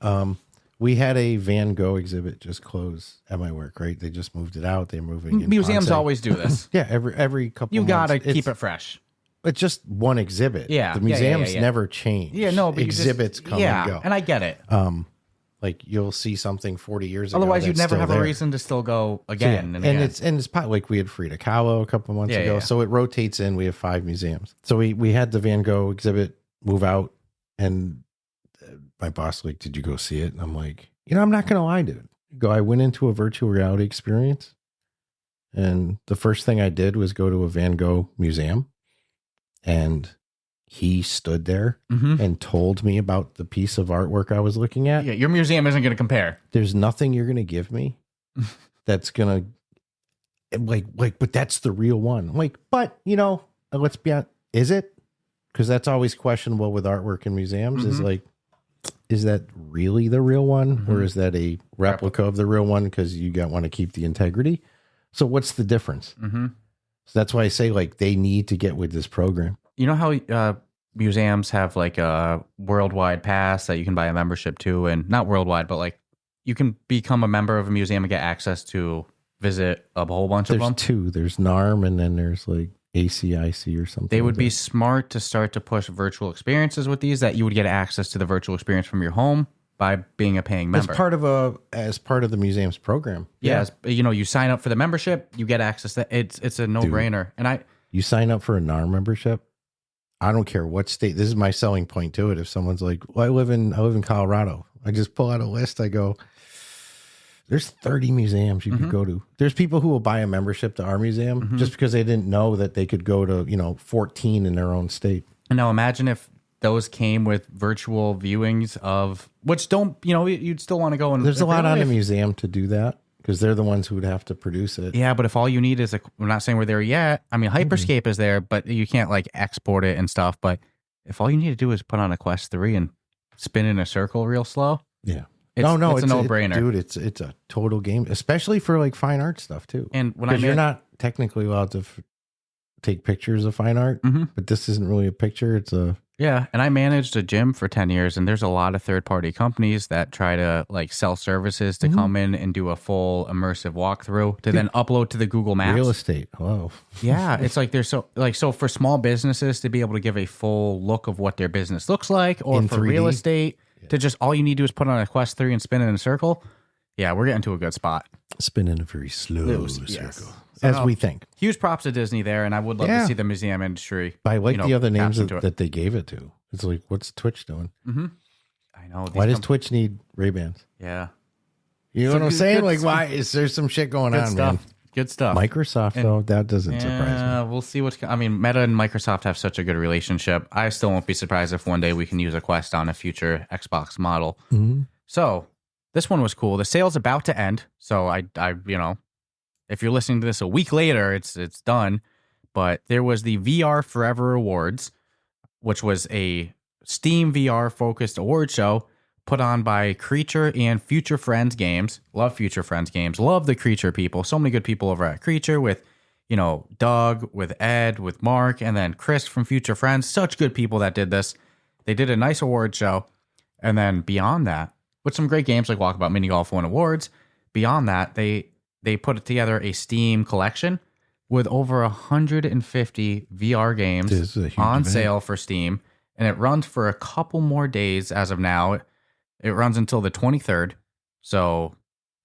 We had a Van Gogh exhibit just close at my work, right? They just moved it out. They're moving in Museums Ponce. always do this. Yeah, every couple You got months. to keep it fresh. It's just one exhibit. Yeah. The museums never change. Yeah, no, but exhibits come and go. And I get it. Like you'll see something 40 years ago. Otherwise, you'd that's never still have there. a reason to still go again and again. again. It's like we had Frida Kahlo a couple months ago. Yeah. So it rotates in. We have 5 museums. So we had the Van Gogh exhibit move out, and my boss like, "Did you go see it?" And I'm like, I'm not gonna lie, dude. I went into a virtual reality experience, and the first thing I did was go to a Van Gogh museum, and he stood there and told me about the piece of artwork I was looking at. Yeah, your museum isn't going to compare. There's nothing you're going to give me that's going to but that's the real one. I'm like, but let's be honest, is it? Because that's always questionable with artwork in museums. Is like, is that really the real one, or is that a replica of the real one? Because you want to keep the integrity. So what's the difference? So that's why I say like they need to get with this program. You know how museums have like a worldwide pass that you can buy a membership to, and not worldwide, but like you can become a member of a museum and get access to visit a whole bunch of them. There's 2. There's NARM, and then there's like ACIC or something. They would be smart to start to push virtual experiences with these, that you would get access to the virtual experience from your home by being a paying member. As part of the museum's program. Yeah. You sign up for the membership, you get access to it's a no-brainer. And you sign up for a NARM membership, I don't care what state. This is my selling point to it. If someone's like, well, I live in Colorado, I just pull out a list. I go, there's 30 museums you could go to. There's people who will buy a membership to our museum just because they didn't know that they could go to, 14 in their own state. Now imagine if those came with virtual viewings of, which you'd still want to go and there's a lot on the museum to do that, because they're the ones who would have to produce it. Yeah, but if all you need is we're not saying we're there yet. I mean, Hyperscape is there, but you can't like export it and stuff. But if all you need to do is put on a Quest 3 and spin in a circle real slow, Yeah. it's a no-brainer. Dude, it's a total game, especially for like fine art stuff too. And when you're not technically allowed to take pictures of fine art, but this isn't really a picture. It's a and I managed a gym for 10 years, and there's a lot of third-party companies that try to like sell services to come in and do a full immersive walkthrough to then upload to the Google Maps. Real estate. Hello. Yeah, it's like there's so for small businesses to be able to give a full look of what their business looks like, or In for 3D? real estate to just all you need to do is put on a Quest 3 and spin it in a circle. Yeah, we're getting to a good spot. Spin in a very slow circle. Yes. As So, we think. Huge props to Disney there, and I would love to see the museum industry. But I like the other names taps into it. that they gave it to. It's like, what's Twitch doing? I know. Why does Twitch need Ray-Bans? Yeah. You know Some what I'm good- saying? good Like, stuff. why is there some shit going Good on, stuff. man? Good stuff. Microsoft, though, that doesn't surprise me. We'll see what's. I mean, Meta and Microsoft have such a good relationship. I still won't be surprised if one day we can use a Quest on a future Xbox model. So this one was cool. The sale's about to end. So I, if you're listening to this a week later, it's done. But there was the VR Forever Awards, which was a SteamVR focused award show put on by Creature and Future Friends Games. Love Future Friends Games. Love the Creature people. So many good people over at Creature with, Doug, with Ed, with Mark, and then Chris from Future Friends. Such good people that did this. They did a nice award show. And then beyond that, with some great games like Walkabout Mini Golf won awards, beyond that, they put together a Steam collection with over 150 VR games on sale for Steam. And it runs for a couple more days as of now. It runs until the 23rd. So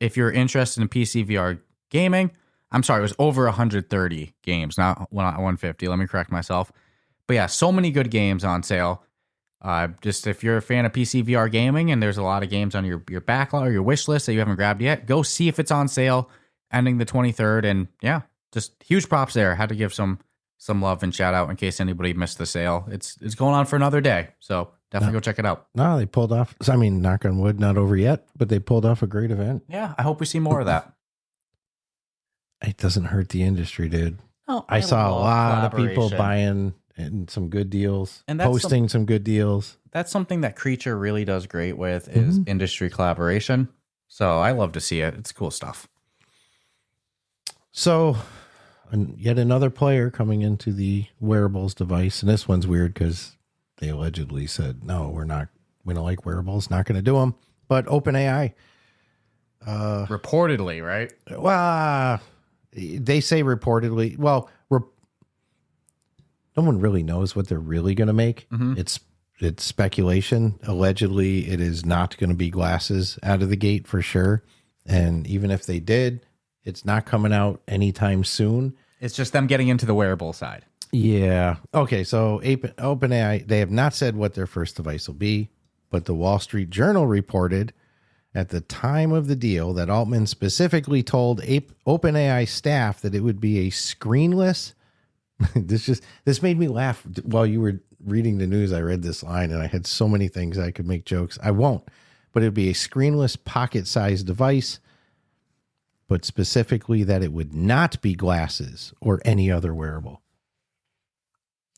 if you're interested in PC VR gaming, I'm sorry, it was over 130 games, not 150. Let me correct myself. But yeah, so many good games on sale. Just if you're a fan of PC VR gaming and there's a lot of games on your backlog or your wish list that you haven't grabbed yet, go see if it's on sale ending the 23rd. And yeah, just huge props there. Had to give some love and shout out in case anybody missed the sale. It's going on for another day. So definitely go check it out. No, they pulled off. I mean, knock on wood, not over yet, but they pulled off a great event. Yeah, I hope we see more of that. It doesn't hurt the industry, dude. Oh, I saw a lot of people collaboration. buying and some good deals, And that's posting some good deals. That's something that Creature really does great with is industry collaboration. So I love to see it. It's cool stuff. So, yet another player coming into the wearables device, and this one's weird because they allegedly said, "No, we don't like wearables, not going to do them." But OpenAI, Reportedly, right? well, they say reportedly. Well, no one really knows what they're really going to make. It's speculation. Allegedly, it is not going to be glasses out of the gate for sure. And even if they did, it's not coming out anytime soon. It's just them getting into the wearable side. Yeah. Okay. So OpenAI, they have not said what their first device will be, but the Wall Street Journal reported at the time of the deal that Altman specifically told OpenAI staff that it would be a screenless. This made me laugh while you were reading the news. I read this line and I had so many things I could make jokes. I won't, but it'd be a screenless pocket-sized device, but specifically that it would not be glasses or any other wearable.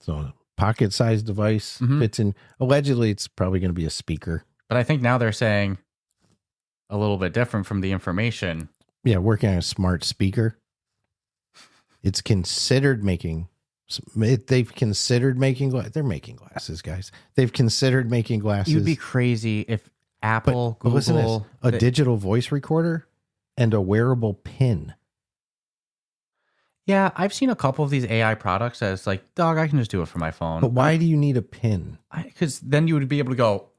So pocket-sized device fits in. Allegedly, it's probably going to be a speaker. But I think now they're saying a little bit different from the information. Yeah, working on a smart speaker. It's considered making. They've considered making. They're making glasses, guys. They've considered making glasses. You'd be crazy if Apple, but listen to this, Google, digital voice recorder and a wearable pin. Yeah, I've seen a couple of these AI products that it's like, dog, I can just do it from my phone. But why do you need a pin? Because then you would be able to go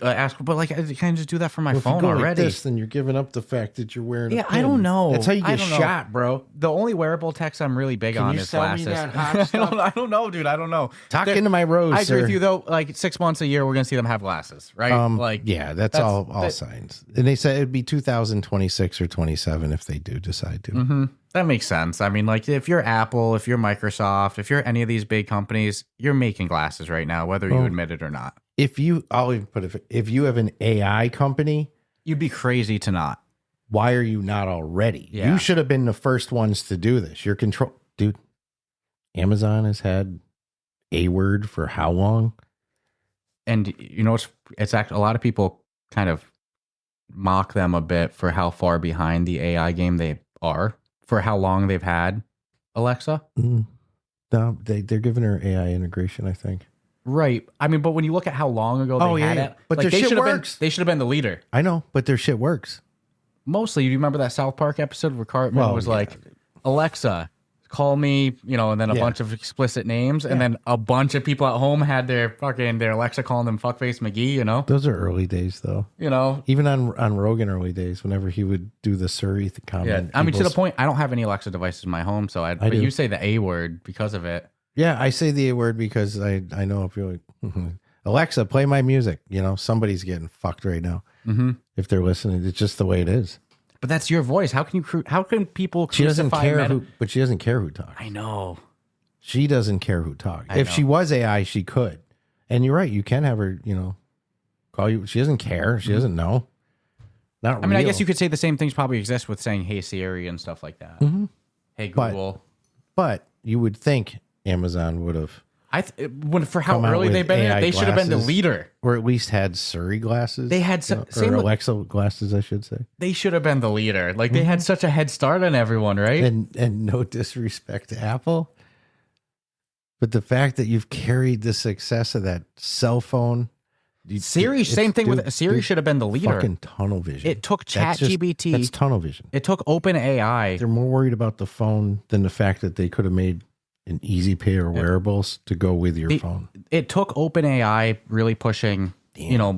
ask, but like, I can just do that from my Well, phone if you go already. Like this, then you're giving up the fact that you're wearing a Yeah, pin. I don't know. That's how you I get don't know. shot, bro. The only wearable techs I'm really big on you is sell me glasses. that hot stuff? I don't know, dude. I don't know. Talk into my rose, I sir. agree with you though. Like 6 months a year, we're gonna see them have glasses, right? Yeah, that's all signs. And they said it'd be 2026 or 27 if they do decide to. That makes sense. I mean, like if you're Apple, if you're Microsoft, if you're any of these big companies, you're making glasses right now, whether you admit it or not. I'll even put it, if you have an AI company, You'd be crazy to not. why are you not already? Yeah. You should have been the first ones to do this. Your control, dude. Amazon has had a word for how long. And it's actually a lot of people kind of mock them a bit for how far behind the AI game they are for how long they've had Alexa. No, they're giving her AI integration, I think. Right. I mean, but when you look at how long ago they had it, but their shit works. They should have been the leader. I know, but their shit works. Mostly, do you remember that South Park episode where Cartman was like, Alexa, call me, and then a bunch of explicit names, and then a bunch of people at home had their Alexa calling them fuckface McGee, Those are early days, though. Even on Rogan early days, whenever he would do the Surrey comment. Yeah, I mean, to the point, I don't have any Alexa devices in my home, so but you say the A word because of it. Yeah, I say the A word because I know if you're like, Alexa, play my music. Somebody's getting fucked right now. If they're listening. It's just the way it is. But that's your voice. How can people? She doesn't care but she doesn't care who talks. I know. She doesn't care who talks. If she was AI, she could. And you're right. You can have her, call you. She doesn't care. She doesn't know. Not. I mean, I guess you could say the same things probably exist with saying "Hey Siri" and stuff like that. Hey Google. But you would think Amazon would have. For how early they've been in, they should have been the leader. Or at least had Surrey glasses. They had or Alexa glasses, I should say. They should have been the leader. Like they had such a head start on everyone, right? And no disrespect to Apple. But the fact that you've carried the success of that cell phone. Siri, same thing with Siri should have been the leader. Fucking tunnel vision. It took ChatGPT. That's tunnel vision. It took OpenAI. They're more worried about the phone than the fact that they could have made an easy pay or wearables to go with your phone. It took OpenAI really pushing,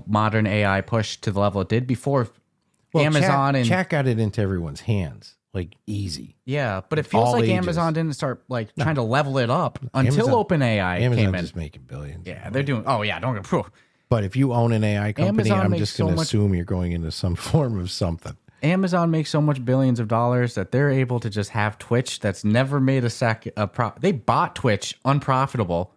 modern AI push to the level it did before Amazon Chat got it into everyone's hands, like easy. Yeah, but it feels like Amazon didn't start trying to level it up until OpenAI came in. Amazon's just making billions. Yeah, they're doing. Oh yeah, don't get proof. But if you own an AI company, Amazon I'm just going to assume you're going into some form of something. Amazon makes so much billions of dollars that they're able to just have Twitch that's never made They bought Twitch unprofitable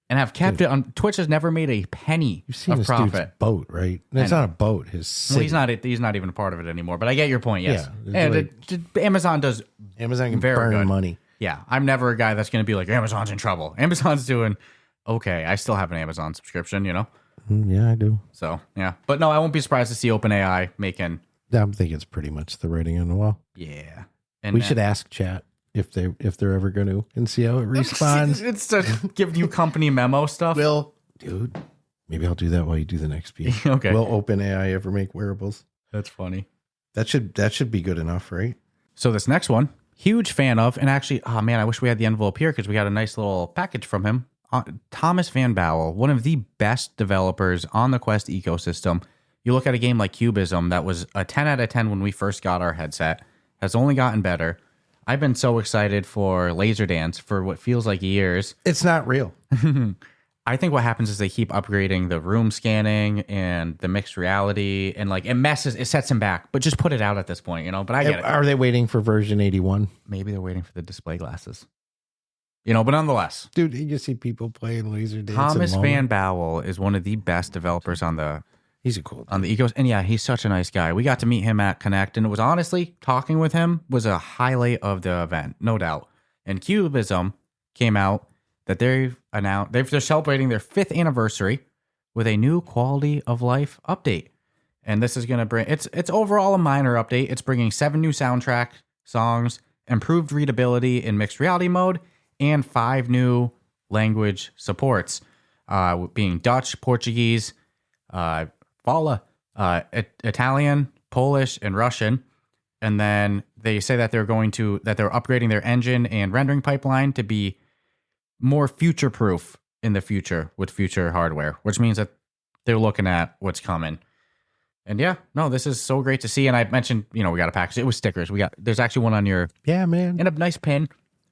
and have kept it on. Twitch has never made a penny You've seen of this profit. Dude's boat, right? It's not a boat. His city. Well, he's not even a part of it anymore. But I get your point. Yes, Yeah, and Amazon does. Amazon can very burn good money. Yeah, I'm never a guy that's going to be like Amazon's in trouble. Amazon's doing okay. I still have an Amazon subscription, Yeah, I do. So yeah, but no, I won't be surprised to see OpenAI making. I think it's pretty much the writing on the wall. Yeah, and we should ask Chat if they're ever going to and see how it responds. It's to give you company memo stuff. Dude, maybe I'll do that while you do the next piece. Okay. Will OpenAI ever make wearables? That's funny. That should be good enough, right? So this next one, huge fan of, and actually, oh man, I wish we had the envelope here because we got a nice little package from him. Thomas Van Bowel, one of the best developers on the Quest ecosystem. You look at a game like Cubism that was a 10 out of 10 when we first got our headset, has only gotten better. I've been so excited for Laser Dance for what feels like years. It's not real. I think what happens is they keep upgrading the room scanning and the mixed reality, and it sets him back. But just put it out at this point, But I get it. Are they waiting for version 81? Maybe they're waiting for the display glasses. But nonetheless. Dude, you see people playing Laser Dance. Thomas Van Bowel is one of the best developers on the... He's a cool dude. On the ecos, and yeah, he's such a nice guy. We got to meet him at Connect, and it was honestly talking with him was a highlight of the event, no doubt. And Cubism came out that they're celebrating their 5th anniversary with a new quality of life update, and this is going to bring it's overall a minor update. It's bringing 7 new soundtrack songs, improved readability in mixed reality mode, and 5 new language supports, being Dutch, Portuguese, Fala, Italian, Polish, and Russian. And then they say that they're upgrading their engine and rendering pipeline to be more future-proof in the future with future hardware, which means that they're looking at what's coming. And yeah, no, this is so great to see. And I mentioned, we got a package. It was stickers. There's actually one on your... Yeah, man. And a nice pin.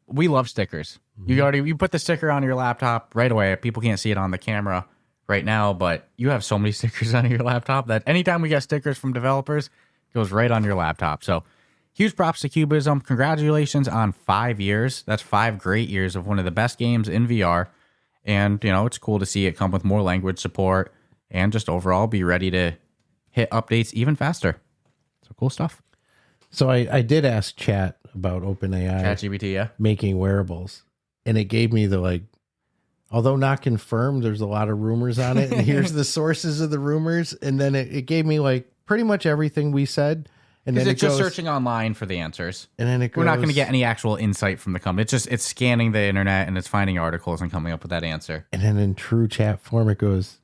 We love stickers. Mm-hmm. You put the sticker on your laptop right away. People can't see it on the camera right now, but you have so many stickers on your laptop that anytime we get stickers from developers, it goes right on your laptop. So huge props to Cubism. Congratulations on 5 years. That's 5 great years of one of the best games in VR. And, it's cool to see it come with more language support and just overall be ready to hit updates even faster. So cool stuff. So I did ask Chat about OpenAI ChatGPT, yeah, making wearables, and it gave me the although not confirmed, there's a lot of rumors on it. And here's the sources of the rumors. And then it gave me like pretty much everything we said. And then it's just searching online for the answers. And then we're not going to get any actual insight from the company. It's scanning the internet and it's finding articles and coming up with that answer. And then in true chat form, it goes,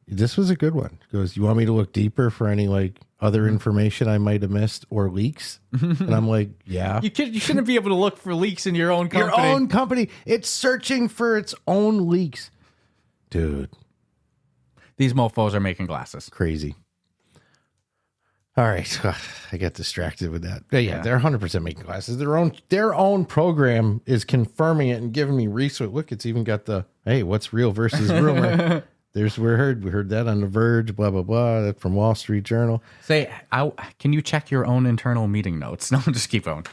this was a good one. It goes, you want me to look deeper for any like other information I might have missed or leaks? And I'm like, yeah. You shouldn't be able to look for leaks in your own company. Your own company. It's searching for its own leaks. Dude. These mofos are making glasses. Crazy. All right. I got distracted with that. But yeah, they're 100% making glasses. Their own program is confirming it and giving me research. Look, it's even got the, hey, what's real versus rumor. We heard that on The Verge, blah, blah, blah. That's from Wall Street Journal. Can you check your own internal meeting notes? No, just keep going.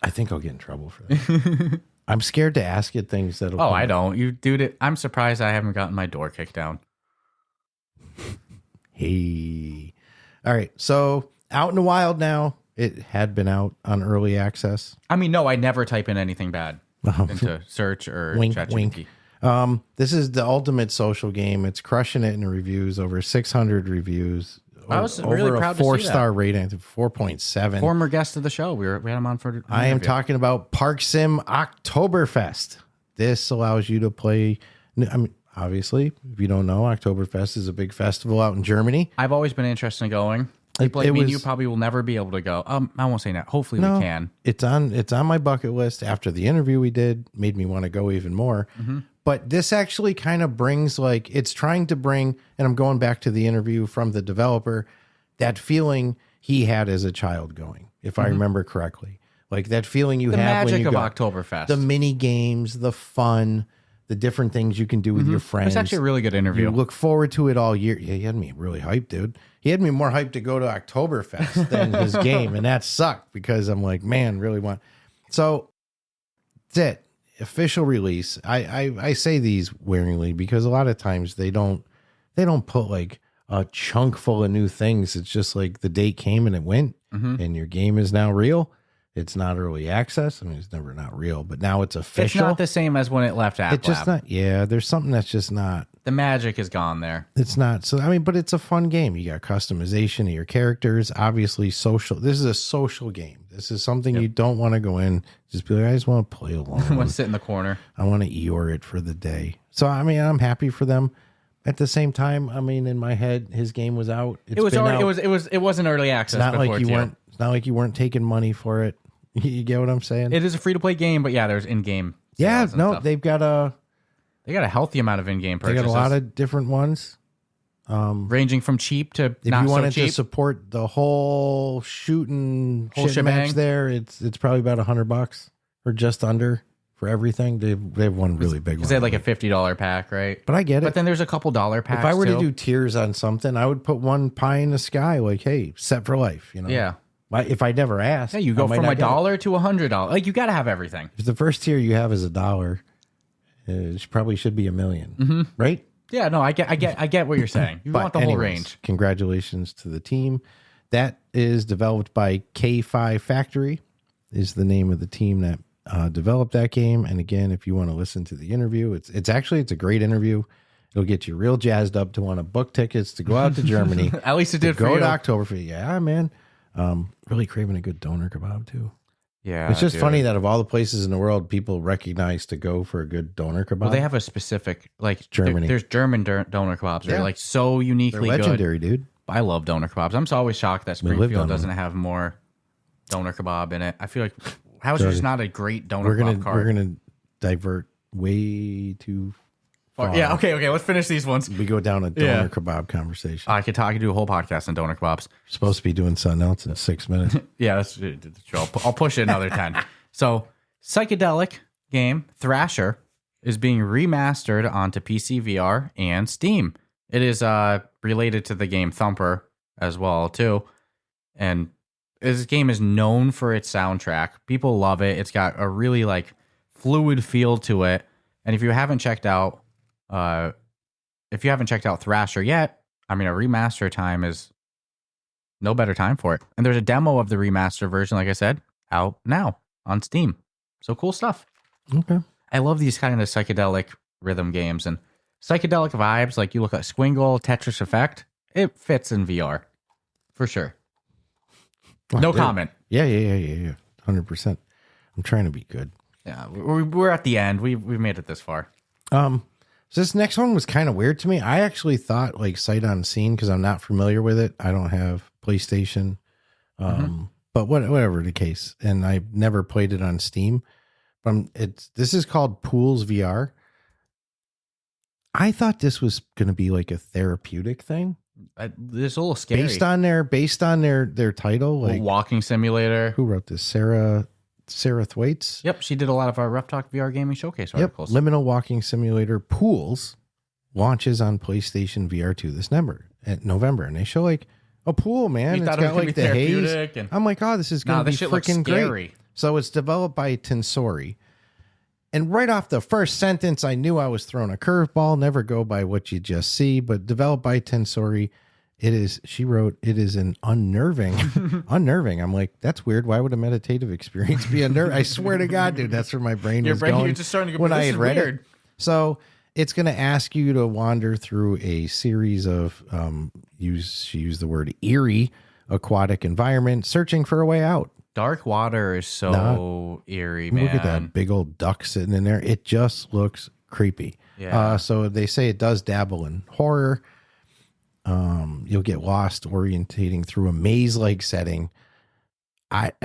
I think I'll get in trouble for that. I'm scared to ask it things that'll. Oh, I don't. You do it. I'm surprised I haven't gotten my door kicked down. Hey. All right. So out in the wild now. It had been out on early access. I mean, no, I never type in anything bad into search or wink, ChatGPT. wink. This is the ultimate social game. It's crushing it in the reviews. Over 600 reviews. I was really proud to see that. 4-star rating, 4.7. Former guest of the show. We had him on for. I am talking about Park Sim Oktoberfest. This allows you to play. I mean, obviously, if you don't know, Oktoberfest is a big festival out in Germany. I've always been interested in going. People like me and you probably will never be able to go. I won't say that. Hopefully we can. It's on my bucket list. After the interview we did, made me want to go even more. Mm-hmm. But this actually kind of brings it's trying to bring, and I'm going back to the interview from the developer, that feeling he had as a child going, if I remember correctly. Like that feeling you have when you go. The magic of Oktoberfest. The mini games, the fun, the different things you can do with your friends. It's actually a really good interview. You look forward to it all year. Yeah, he had me really hyped, dude. He had me more hyped to go to Oktoberfest than his game, and that sucked because I'm like, man, really want. So that's it. Official release. I say these wearingly because a lot of times they don't put like a chunk full of new things. It's just like the date came and it went, and your game is now real. It's not early access. I mean, it's never not real, but now it's official. It's not the same as when it left App It's just Lab. not. Yeah, there's something that's just not. The magic is gone there. It's not. So, I mean, but it's a fun game. You got customization of your characters. Obviously, social. This is a social game. This is something you don't want to go in. Just be like, I just want to play alone. I want to sit in the corner. I want to Eeyore it for the day. So, I mean, I'm happy for them. At the same time, I mean, in my head, his game was out. It wasn't early access. It's not like you weren't. It's not like you weren't taking money for it. You get what I'm saying? It is a free to play game, but yeah, there's in game. Yeah, no, they've got a healthy amount of in game purchases. They got a lot of different ones, ranging from cheap to if not you wanted so cheap. to support the whole shooting whole shit shebang. match there. It's probably about $100 or just under for everything. They have one really big one. Because they had like a $50 pack, right? But I get it. But then there's a couple dollar packs. If I were too. to do tiers on something, I would put one pie in the sky, like, hey, set for life. You know? Yeah. If I never asked, yeah, you go from $1 to $100. Like you got to have everything. If the first tier you have is $1, it probably should be $1 million, right? Yeah, no, I get what you're saying. You want the whole range. Congratulations to the team. That is developed by K5 Factory, is the name of the team that developed that game. And again, if you want to listen to the interview, it's a great interview. It'll get you real jazzed up to want to book tickets to go out to Germany. At least it did for you. Go to Oktoberfest. Yeah, man. Really craving a good doner kebab too. Yeah, it's just funny that of all the places in the world, people recognize to go for a good doner kebab. Well, they have a specific Germany. There's German doner kebabs. They're like so uniquely They're legendary, good. dude. I love doner kebabs. I'm always shocked that Springfield doesn't have more doner kebab in it. I feel like how is there just not a great doner kebab cart? We're gonna divert way too far. Yeah, okay. Let's finish these ones. We go down a doner kebab conversation. I could do a whole podcast on doner kebabs. We're supposed to be doing something else in 6 minutes. Yeah, that's true. I'll push it another 10. So, psychedelic game Thrasher is being remastered onto PCVR and Steam. It is related to the game Thumper as well too, and this game is known for its soundtrack. People love it. It's got a really fluid feel to it. And if you haven't checked out Thrasher yet, I mean, a remaster time is no better time for it. And there's a demo of the remaster version, like I said, out now on Steam. So cool stuff. Okay. I love these kind of psychedelic rhythm games and psychedelic vibes. Like you look at Squingle, Tetris Effect, it fits in VR for sure. No comment. Yeah. 100%. I'm trying to be good. Yeah, we're at the end. We've made it this far. So this next one was kind of weird to me. I actually thought like sight unseen because I'm not familiar with it. I don't have PlayStation, but whatever the case, and I've never played it on Steam. This is called Pools VR. I thought this was going to be like a therapeutic thing. This is a little scary. Based on their title, like walking simulator. Who wrote this? Sarah Thwaites. Yep, she did a lot of our Rough Talk VR gaming showcase articles. Liminal walking simulator Pools launches on PlayStation VR 2 this November, and they show like a pool, man. You it's got like the haze. I'm like, oh, this is going to be freaking great. So it's developed by Tensori. And right off the first sentence, I knew I was throwing a curveball. Never go by what you just see, but developed by Tensori. She wrote, it is an unnerving. I'm like, that's weird. Why would a meditative experience be unnerving? I swear to God, dude, that's where my brain was going. You're just starting to go, when I had read weird. it. So it's going to ask you to wander through a series of, she used the word eerie, aquatic environment, searching for a way out. Dark water is so eerie, man. Look at that big old duck sitting in there. It just looks creepy. Yeah. So they say it does dabble in horror. You'll get lost orientating through a maze-like setting.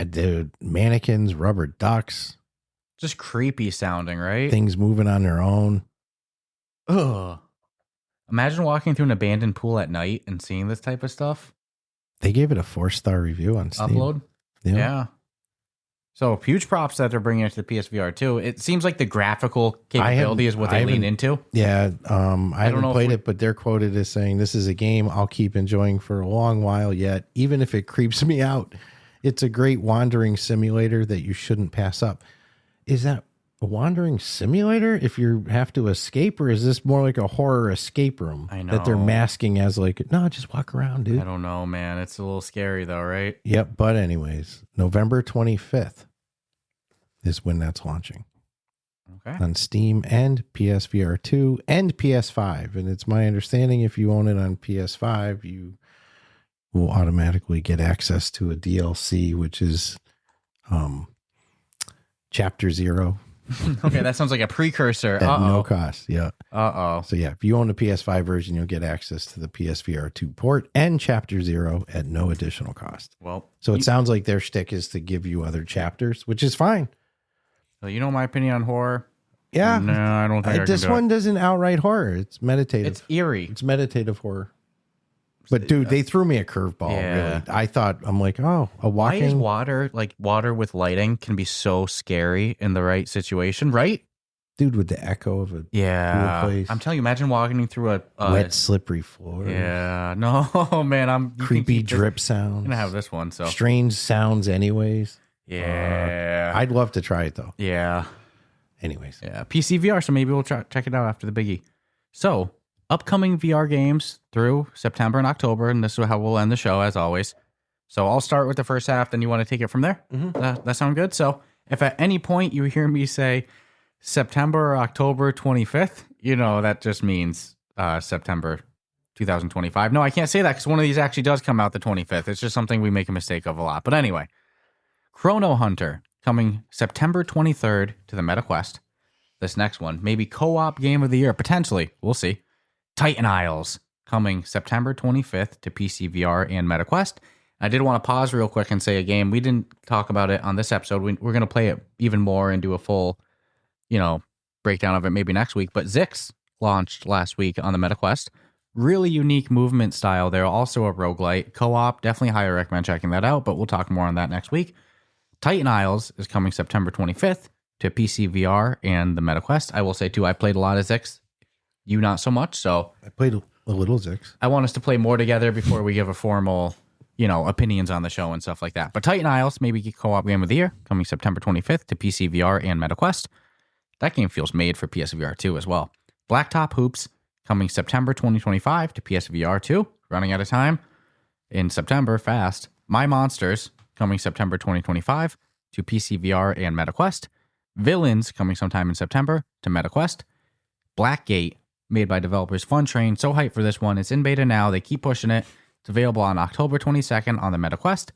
Dude, mannequins, rubber ducks. Just creepy sounding, right? Things moving on their own. Ugh. Imagine walking through an abandoned pool at night and seeing this type of stuff. They gave it a 4-star review on Steam. Upload? Yeah. So huge props that they're bringing it to the PSVR 2. It seems like the graphical capability is what they lean into. Yeah. I haven't played it, but they're quoted as saying, this is a game I'll keep enjoying for a long while yet, even if it creeps me out. It's a great wandering simulator that you shouldn't pass up. Is that a wandering simulator if you have to escape, or is this more like a horror escape room? I know. That they're masking as like, no, just walk around, dude. I don't know, man. It's a little scary though, right? Yep. But anyways, November 25th is when that's launching. Okay. On Steam and PSVR 2 and PS5. And it's my understanding if you own it on PS5, you will automatically get access to a DLC, which is Chapter 0. Okay, that sounds like a precursor. At no cost. Yeah. Uh-oh. So yeah, if you own the PS5 version, you'll get access to the PSVR 2 port and Chapter 0 at no additional cost. Well, so it sounds like their shtick is to give you other chapters, which is fine. So you know my opinion on horror? Yeah. No, I don't think this one doesn't outright horror. It's meditative. It's eerie. It's meditative horror. But dude, they threw me a curveball. Yeah. Really, I thought I'm like, oh, a walking. Why is water with lighting can be so scary in the right situation, right? Dude, with the echo of a cool place. I'm telling you, imagine walking through a wet, slippery floor. Yeah, no, man, creepy drip sounds. I'm gonna have this one. So strange sounds, anyways. Yeah, I'd love to try it though. Yeah. Anyways, yeah, PCVR. So maybe we'll check it out after the biggie. So. Upcoming VR games through September and October, and this is how we'll end the show, as always. So I'll start with the first half, then you want to take it from there? Mm-hmm. That sound good? So if at any point you hear me say September or October 25th, you know that just means September 2025. No, I can't say that because one of these actually does come out the 25th. It's just something we make a mistake of a lot. But anyway, Chrono Hunter coming September 23rd to the MetaQuest. This next one, maybe co-op game of the year, potentially. We'll see. Titan Isles coming September 25th to PC VR and MetaQuest. I did want to pause real quick and say a game. We didn't talk about it on this episode. We're going to play it even more and do a full, breakdown of it maybe next week. But Zix launched last week on the MetaQuest. Really unique movement style there. Also a roguelite. Co-op. Definitely highly recommend checking that out, but we'll talk more on that next week. Titan Isles is coming September 25th to PC VR and the MetaQuest. I will say, too, I played a lot of Zix. You not so much, so I played a little Zix. I want us to play more together before we give a formal, opinions on the show and stuff like that. But Titan Isles, maybe co-op game of the year, coming September 25th to PC VR and MetaQuest. That game feels made for PSVR 2 as well. Blacktop Hoops, coming September 2025 to PSVR 2, running out of time in September, fast. My Monsters, coming September 2025 to PC VR and MetaQuest. Villains, coming sometime in September to MetaQuest. Blackgate, made by developers Fun Train. So hyped for this one. It's in beta now. They keep pushing it. It's available on October 22nd on the MetaQuest.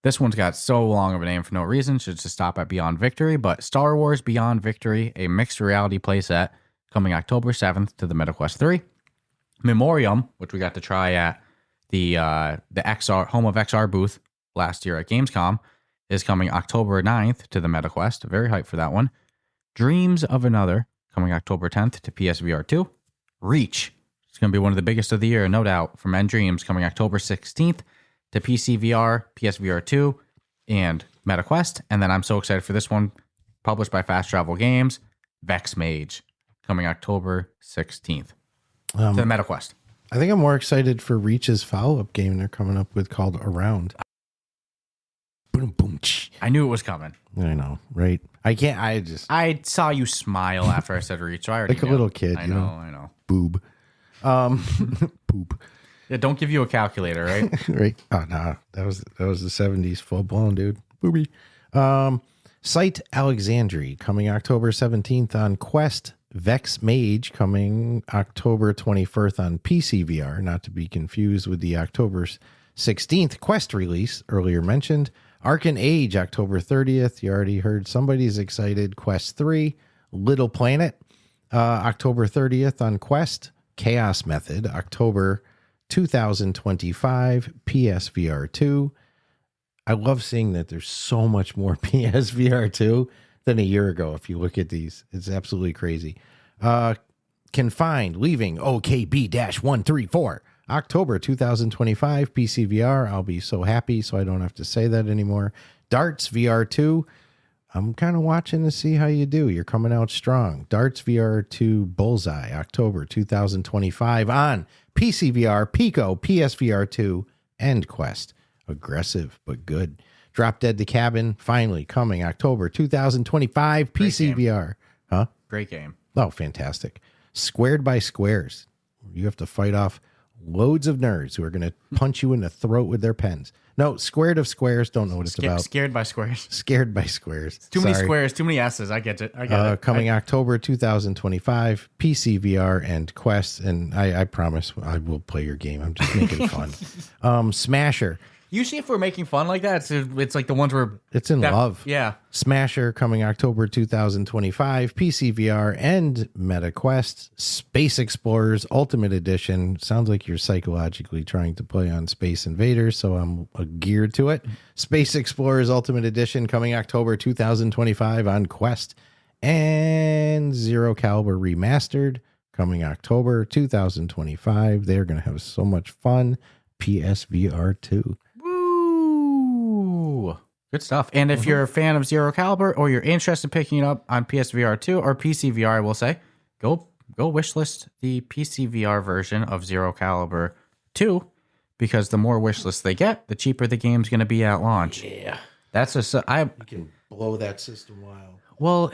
This one's got so long of a name for no reason. Should just stop at Beyond Victory. But Star Wars Beyond Victory, a mixed reality playset, coming October 7th to the MetaQuest 3. Memoriam, which we got to try at the XR Home of XR booth last year at Gamescom, is coming October 9th to the MetaQuest. Very hyped for that one. Dreams of Another, coming October 10th to PSVR 2. Reach, it's going to be one of the biggest of the year, no doubt, from End Dreams, coming October 16th to PCVR, PSVR 2, and MetaQuest. And then I'm so excited for this one, published by Fast Travel Games, Vex Mage, coming October 16th to the MetaQuest. I think I'm more excited for Reach's follow-up game they're coming up with called Around. Boom, boom, I knew it was coming. I know, right? I saw you smile after I said Reach, so I already like knew. A little kid, I know. Boob. Poop. Yeah, don't give you a calculator, right? Right. Oh no, that was the 70s, full blown, dude. Booby. Sight Alexandria coming October 17th on Quest. Vex Mage coming October 21st on PCVR, not to be confused with the October 16th Quest release earlier mentioned. Arcan Age October 30th. You already heard somebody's excited. Quest 3. Little Planet October 30th on Quest. Chaos Method October 2025 PSVR 2. I love seeing that there's so much more PSVR 2 than a year ago. If you look at these, it's absolutely crazy. Confined leaving OKB-134 October 2025 PCVR. I'll be so happy, so I don't have to say that anymore. Darts VR 2. I'm kind of watching to see how you do. You're coming out strong. Darts VR 2 Bullseye October 2025 on PCVR, Pico, PSVR 2, and Quest. Aggressive but good. Drop Dead the Cabin finally coming October 2025 PCVR. Huh? Great game. Oh, fantastic. Squared by Squares. You have to fight off loads of nerds who are going to punch you in the throat with their pens. No, Squared of Squares. Don't know what it's about. Scared by Squares. Scared by Squares. Too many squares, too many S's. I get it. Coming October 2025, PCVR and Quest. And I promise I will play your game. I'm just making fun. Smasher. Usually if we're making fun like that, it's like the ones where... It's in love. Yeah. Smasher coming October 2025, PCVR and MetaQuest. Space Explorers Ultimate Edition. Sounds like you're psychologically trying to play on Space Invaders, so I'm geared to it. Space Explorers Ultimate Edition coming October 2025 on Quest. And Zero Caliber Remastered coming October 2025. They're going to have so much fun. PSVR 2. Good stuff. And if you're a fan of Zero Caliber or you're interested in picking it up on PSVR 2 or PCVR, I will say, go wishlist the PCVR version of Zero Caliber 2, because the more wishlists they get, the cheaper the game's going to be at launch. Yeah. That's you can blow that system wild. Well,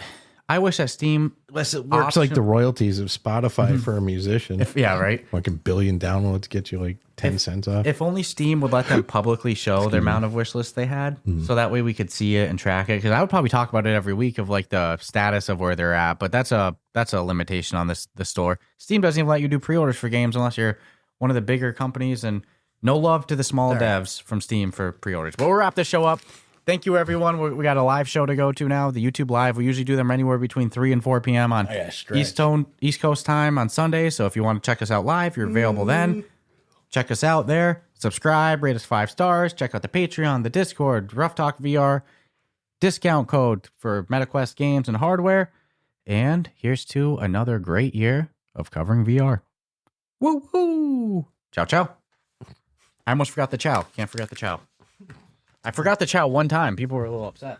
I wish that Steam... Unless it works like the royalties of Spotify for a musician. Yeah, right? Like a billion downloads get you like 10 cents off. If only Steam would let them publicly show the amount of wish lists they had, so that way we could see it and track it. Because I would probably talk about it every week of like the status of where they're at, but that's a limitation on the store. Steam doesn't even let you do pre-orders for games unless you're one of the bigger companies, and no love to the small devs from Steam for pre-orders. But we'll wrap this show up. Thank you, everyone. We got a live show to go to now, the YouTube Live. We usually do them anywhere between 3 and 4 p.m. on East Coast time on Sunday. So if you want to check us out live, you're available then. Check us out there. Subscribe, rate us 5 stars. Check out the Patreon, the Discord, Ruff Talk VR, discount code for MetaQuest games and hardware. And here's to another great year of covering VR. Woo-hoo! Ciao, ciao. I almost forgot the ciao. Can't forget the ciao. I forgot the ciao one time. People were a little upset.